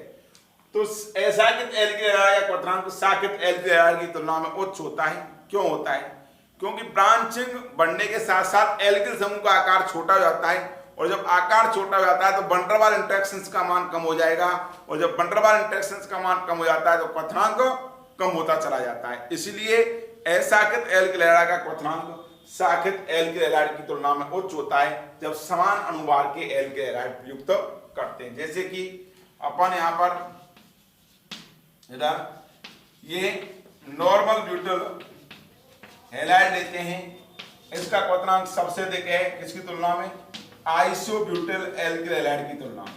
तो अशाखित एल्किल हैलाइड का क्वथनांक शाखित एल्किल हैलाइड की तुलना में उच्च होता है। क्यों होता है? क्योंकि ब्रांचिंग बढ़ने के साथ साथ एल्किल समूह का आकार छोटा हो जाता है और जब आकार छोटा हो जाता है तो वन डेर वाल इंटरेक्शंस का मान कम हो जाएगा और जब वन डेर वाल इंटरेक्शंस का मान कम हो जाता है तो क्वथनांक कम होता चला जाता है। इसलिए अशाखित एल्किल हैलाइड का क्वथनांक शाखित एल्किल हैलाइड की तुलना में उच्च होता है जब समान अनुभार के एल्किल हैलाइड प्रयुक्त करते हैं। जैसे कि अपन यहाँ पर इधर ये नॉर्मल ब्यूटाइल हैलाइड लेते हैं, इसका क्वथनांक सबसे अधिक है किसकी तुलना में? आइसोब्यूटाइल एल्किल हैलाइड की तुलना में।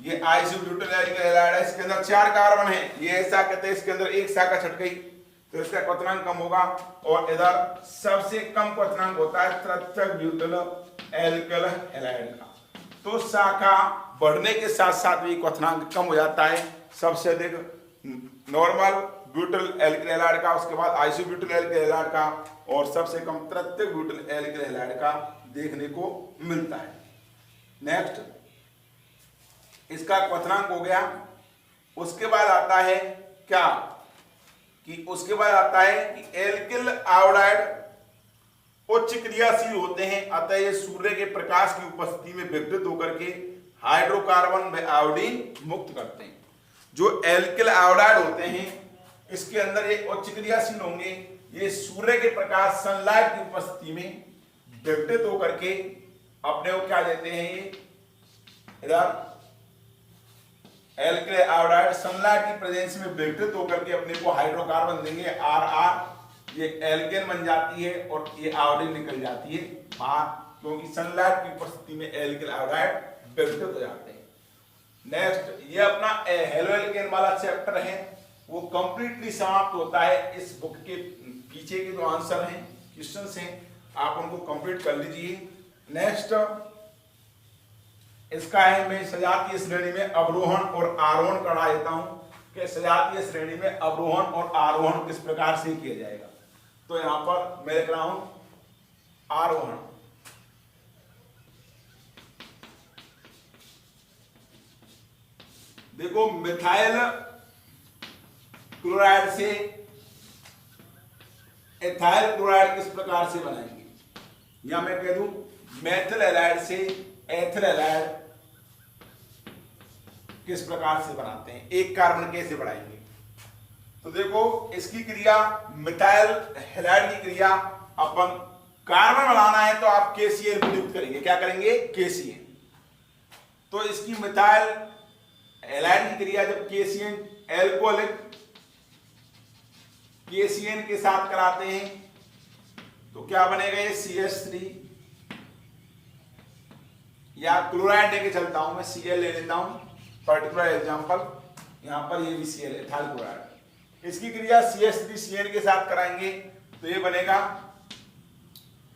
ये आइसोब्यूटाइल एल्किल हैलाइड है, इसके अंदर 4 कार्बन है, ये ऐसा कहते हैं इसके अंदर एक शाखा छट गई तो इसका क्वथनांक कम होगा। और इधर सबसे कम क्वथनांक होता है तृतीयक ब्यूटाइल एल्किल हैलाइड का। तो शाखा बढ़ने के साथ साथ भी क्वथनांक कम हो जाता है, सबसे अधिक नॉर्मल ब्यूटाइल एल्किल हैलाइड का, उसके बाद आइसोब्यूटाइल एल्किल हैलाइड का और सबसे कम तृतीयक ब्यूटाइल एल्किल हैलाइड का देखने को मिलता है। नेक्स्ट इसका क्वथनांक हो गया। उसके बाद आता है क्या कि उसके बाद आता है कि एल्किल आयोडाइड उच्च क्रियाशील होते हैं, अतः ये सूर्य के प्रकाश की उपस्थिति में विघटित होकर के हाइड्रोकार्बन व आयोडीन मुक्त करते हैं। जो एल्किल आयोडाइड होते हैं इसके अंदर ये उच्च क्रियाशील होंगे, ये सूर्य के प्रकाश सनलाइट की उपस्थिति में विघटित होकर के अपने को क्या देते हैं? ये इधर एल्किल आयोडाइड सनलाइट की प्रेजेंस में विघटित होकर के अपने को हाइड्रोकार्बन देंगे RR, ये एल्केन बन जाती है और ये आयोडीन निकल जाती है बाहर, क्योंकि सनलाइट की उपस्थिति में एल्किल आयोडाइड विघटित हो जाते हैं। नेक्स्ट ये अपना हेलो एल्केन वाला चैप्टर है वो कंप्लीटली समाप्त होता है। इस बुक के पीछे के जो आंसर हैं क्वेश्चंस हैं आप उनको कंप्लीट कर लीजिए। नेक्स्ट इसका है मैं सजातीय श्रेणी में अवरोहण और आरोहण करा देता हूं कि सजातीय श्रेणी में अवरोहण और आरोहण किस प्रकार से किया जाएगा। तो यहां पर मैं लिख रहा हूं आरोहण। देखो मिथाइल क्लोराइड से एथाइल क्लोराइड किस प्रकार से बनाएंगे, या मैं कह दूं मेथिल हैलाइड से एथिल हैलाइड किस प्रकार से बनाते हैं, एक कार्बन कैसे बढ़ाएंगे। तो देखो इसकी क्रिया मिथाइल हैलाइड की क्रिया अपन कार्बन बनाना है तो आप KCl प्रयुक्त करेंगे, क्या करेंगे? KCl। तो इसकी मिथाइल हैलाइड की क्रिया जब KCl एल्कोहलिक KCl के साथ कराते हैं तो क्या बनेगा? ये CH3 या क्लोराइड लेके चलता हूं मैं, Cl ले लेता हूं पर्टिकुलर एग्जांपल, यहां पर ये भी Cl एथाइल क्लोराइड। इसकी क्रिया CH3Cl के साथ कराएंगे तो ये बनेगा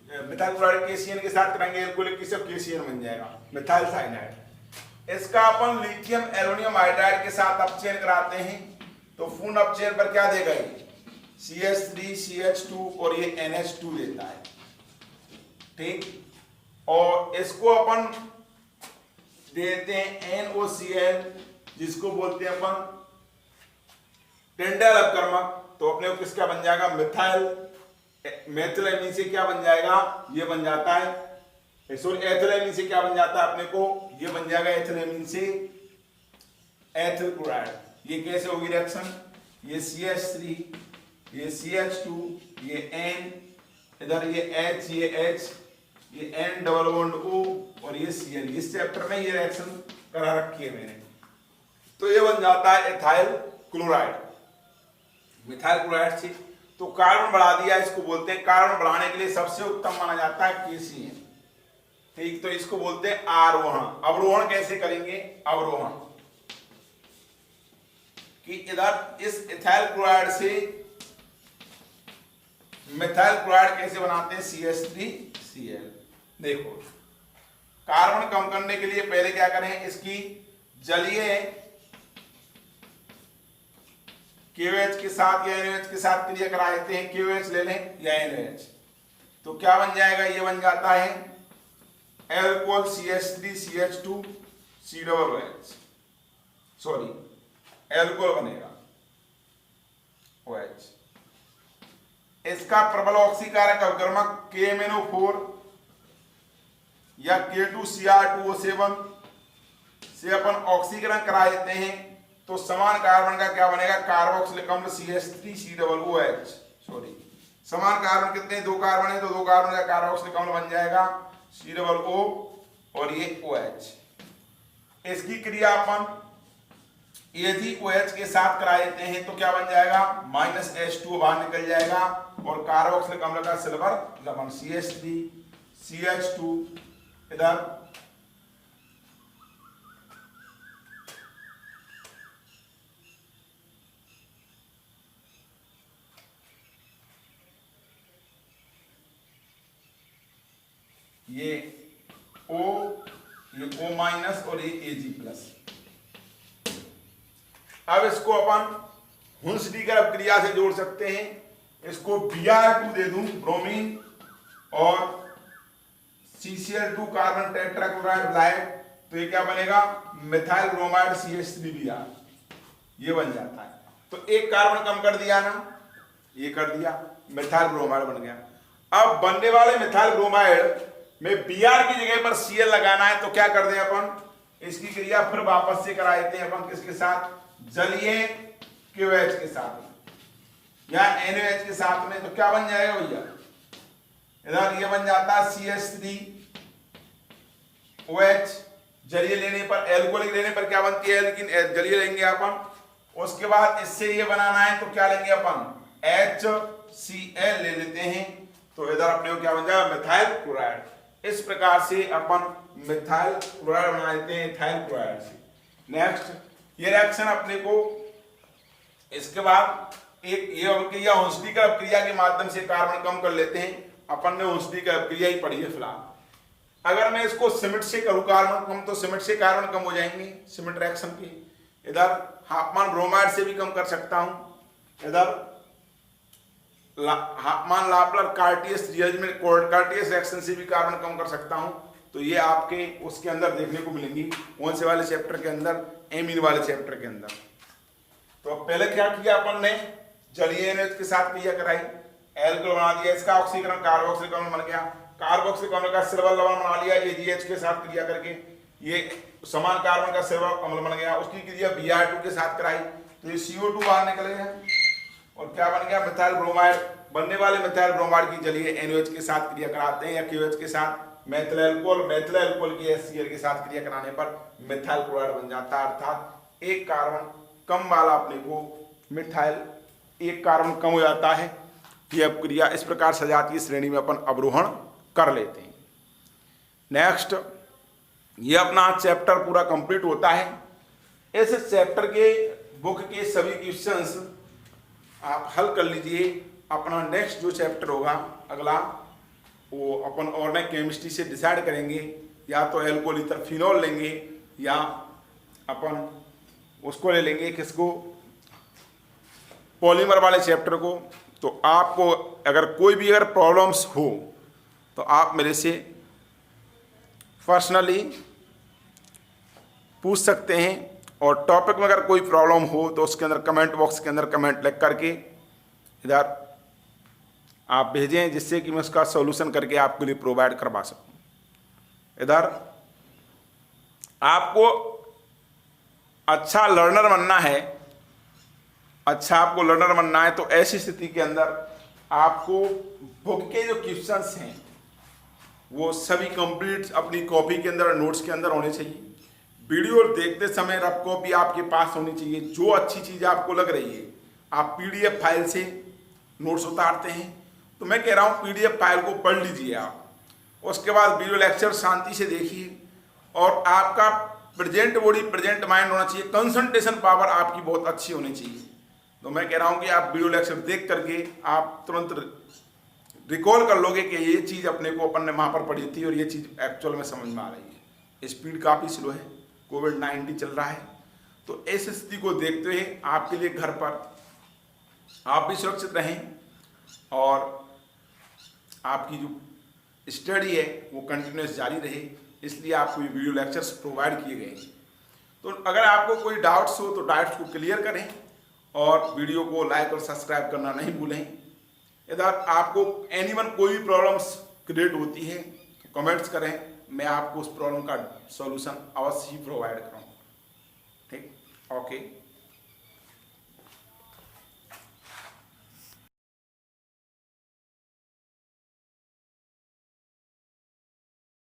मिथाइल क्लोराइड KCl के साथ कराएंगे एल्कोहलिक की सब KCl बन जाएगा मिथाइल साइनाइड। इसका अपन लिथियम एल्युमिनियम हाइड्राइड के साथ अपचयन कराते हैं तो पूर्ण अपचयन पर क्या देगा? ये CH3 CH2 और ये NH2 देता है, ठीक। और इसको अपन देते हैं NOCl जिसको बोलते हैं अपन टेंडल अपकर्मक। तो अपने को किसका बन जाएगा? मेथिल एमीन से क्या बन जाएगा? ये बन जाता है, सॉरी एथिल एमीन से क्या बन जाता है अपने को? ये बन जाएगा एथिल एमीन से एथिल क्लोराइड। ये कैसे होगी रिएक्शन? ये CH3 ये CH2 ये N, इधर ये H ये H ये N डबल बॉन्ड O और ये Cl। इस चैप्टर में ये रिएक्शन करा रखी है मैंने। तो ये बन जाता है एथाइल क्लोराइड मिथाइल क्लोराइड से। तो कार्बन बढ़ा दिया, इसको बोलते हैं कार्बन बढ़ाने के लिए सबसे उत्तम माना जाता है KCl, ठीक। तो इसको बोलते हैं आरोहण। अवरोहण कैसे करेंगे? अवरोहण कि इधर इस एथाइल क्लोराइड से मिथाइल क्लोराइड कैसे बनाते हैं? CH3Cl। देखो कार्बन कम करने के लिए पहले क्या करें? इसकी जलीय KOH के साथ या NOH के साथ क्रिया करा देते हैं। KOH ले लें या NOH, तो क्या बन जाएगा, ये बन जाता है alcohol CH3CH2 COOH, sorry alcohol बनेगा OH। इसका प्रबल ऑक्सीकारक अवक्रमक KMnO4 या K2Cr2O7 से अपन ऑक्सीकरण करा देते हैं तो समान कार्बन का क्या बनेगा, कार्बोक्सिलिक अम्ल CH3COOH, सॉरी समान कार्बन कितने, 2 कार्बन है तो 2 कार्बन का कार्बोक्सिलिक अम्ल बन जाएगा COO और ये OH। इसकी क्रिया अपन AgOH के साथ करा देते हैं तो क्या बन जाएगा, -H2O बाहर निकल जाएगा और कार्बोक्सिलिक अम्ल का सिल्वर लवण CH3CH2 इधर ये O, ये O माइनस और ये Ag प्लस। अब इसको अपन हुंसडीकर अपक्रिया से जोड़ सकते हैं। इसको Br2 दे दूं ब्रोमीन और CCl2 कार्बन टेट्राक्लोराइड ब्लाइड, तो ये क्या बनेगा, मिथाइल ब्रोमाइड CH3Br, ये बन जाता है। तो एक कार्बन कम कर दिया ना, ये कर दिया, मिथाइल ब्रोमाइड बन गया। अब बनने वाले मिथाइल ब्रोमाइड में Br की जगह पर Cl लगाना है तो क्या कर दें अपन, इसकी क्रिया फिर वापस से करा देते हैं अपन किसके साथ, जलीय KOH के साथ या NaOH के साथ में। तो क्या बन जाएगा भैया, इधर ये बन जाता है CH3OH, जलीय लेने पर, एल्कोहलिक लेने पर क्या बनती है, लेकिन जलीय लेंगे अपन। उसके बाद इससे ये बनाना है तो क्या लेंगे अपन, HCl ले लेते हैं, तो इधर अपने को क्या बन जाएगा, मिथाइल क्लोराइड। इस प्रकार से अपन मिथाइल क्लोराइड बना लेते हैं इथाइल क्लोराइड से। नेक्स्ट ये रिएक्शन अपने को, इसके बाद एक ये अभिक्रिया हुंसडीकर अपक्रिया के माध्यम से कार्बन कम कर लेते हैं। अपन ने हुंसडीकर अपक्रिया ही पढ़ी है फिलहाल। अगर मैं इसको सिमेट से करूं कार्बन कम, तो सिमेट से कार्बन कम हो जाएंगे सिमेट रिएक्शन के। इधर हाफमान ब्रोमाइड से भी कम कर सकता हूं, इधर हाफमान लाप्लार कार्टियस रिएजमेंट कार्टियस रिएक्शन से भी कार्बन कम कर सकता हूं। तो ये आपके उसके अंदर देखने को मिलेंगी, कौन से वाले चैप्टर के अंदर, एमीन वाले चैप्टर के अंदर। तो पहले क्या किया अपन ने, जलीय NaOH के साथ क्रिया कराई, एल्कोहल बना दिया, इसका ऑक्सीकरण कार्बोक्सिलिक अम्ल बन गया, कार्बोक्सिलिक अम्ल का सिल्वर लवण बना लिया AgH के साथ क्रिया करके, ये समान कार्बन का सिल्वर अम्ल बन गया। उसकी क्रिया Br2 के साथ कराई तो ये CO2 बाहर निकल गया और क्या बन गया, मिथाइल ब्रोमाइड। बनने वाले मिथाइल ब्रोमाइड की जलीय NaOH के साथ क्रिया कराते हैं या KOH के साथ, मेथिल अल्कोहल की HCl के साथ क्रिया कराने पर मिथाइल क्लोराइड बन जाता है। अर्थात एक कार्बन कम वाला अपने को मिथाइल, एक कार्बन कम हो जाता है। ये अपक्रिया इस प्रकार सजातीय श्रेणी में अपन अवरोहण कर लेते हैं। नेक्स्ट ये अपना चैप्टर पूरा कंप्लीट होता है। इस चैप्टर के बुक के सभी क्वेश्चंस आप हल कर लीजिए। अपना नेक्स्ट जो चैप्टर होगा अगला, वो अपन ऑर्गेनिक केमिस्ट्री से डिसाइड करेंगे, या तो एल्कोहल ईथर फिनॉल लेंगे या अपन उसको ले लेंगे, किसको, पॉलीमर वाले चैप्टर को। तो आपको अगर कोई भी अगर प्रॉब्लम्स हो तो आप मेरे से पर्सनली पूछ सकते हैं, और टॉपिक में अगर कोई प्रॉब्लम हो तो उसके अंदर कमेंट बॉक्स के अंदर कमेंट लिख करके इधर आप भेजें, जिससे कि मैं उसका सॉल्यूशन करके आपके लिए प्रोवाइड करवा सकूं। इधर आपको अच्छा लर्नर बनना है, अच्छा आपको लर्नर बनना है, तो ऐसी स्थिति के अंदर आपको बुक के जो क्वेश्चंस हैं वो सभी कंप्लीट अपनी कॉपी के अंदर, नोट्स के अंदर होने चाहिए। वीडियो देखते समय रफ कॉपी आपके पास होनी चाहिए। जो अच्छी चीज़ आपको लग रही है आप PDF फाइल से नोट्स उतारते हैं, तो मैं कह रहा हूँ PDF फाइल को पढ़ लीजिए आप। उसके बाद वीडियो लेक्चर शांति से देखिए, और आपका प्रेजेंट बॉडी प्रेजेंट माइंड होना चाहिए, कंसंट्रेशन पावर आपकी बहुत अच्छी होनी चाहिए। तो मैं कह रहा हूँ कि आप वीडियो लेक्चर देख करके आप तुरंत रिकॉल कर लोगे कि ये चीज़ अपने को अपन ने वहाँ पर पढ़ी थी और ये चीज़ एक्चुअल में समझ में आ रही है। स्पीड काफ़ी स्लो है, कोविड-19 चल रहा है, तो ऐसी स्थिति को देखते हुए आपके लिए घर पर आप भी सुरक्षित रहें और आपकी जो स्टडी है वो कंटिन्यूस जारी रहे, इसलिए आपको ये वीडियो लेक्चर्स प्रोवाइड किए गए हैं। तो अगर आपको कोई डाउट्स हो तो डाउट्स को क्लियर करें और वीडियो को लाइक और सब्सक्राइब करना नहीं भूलें। यदि आपको एनीवन कोई भी प्रॉब्लम्स क्रिएट होती है तो कमेंट्स करें, मैं आपको उस प्रॉब्लम का सॉल्यूशन अवश्य ही प्रोवाइड करूँगा। ठीक, ओके।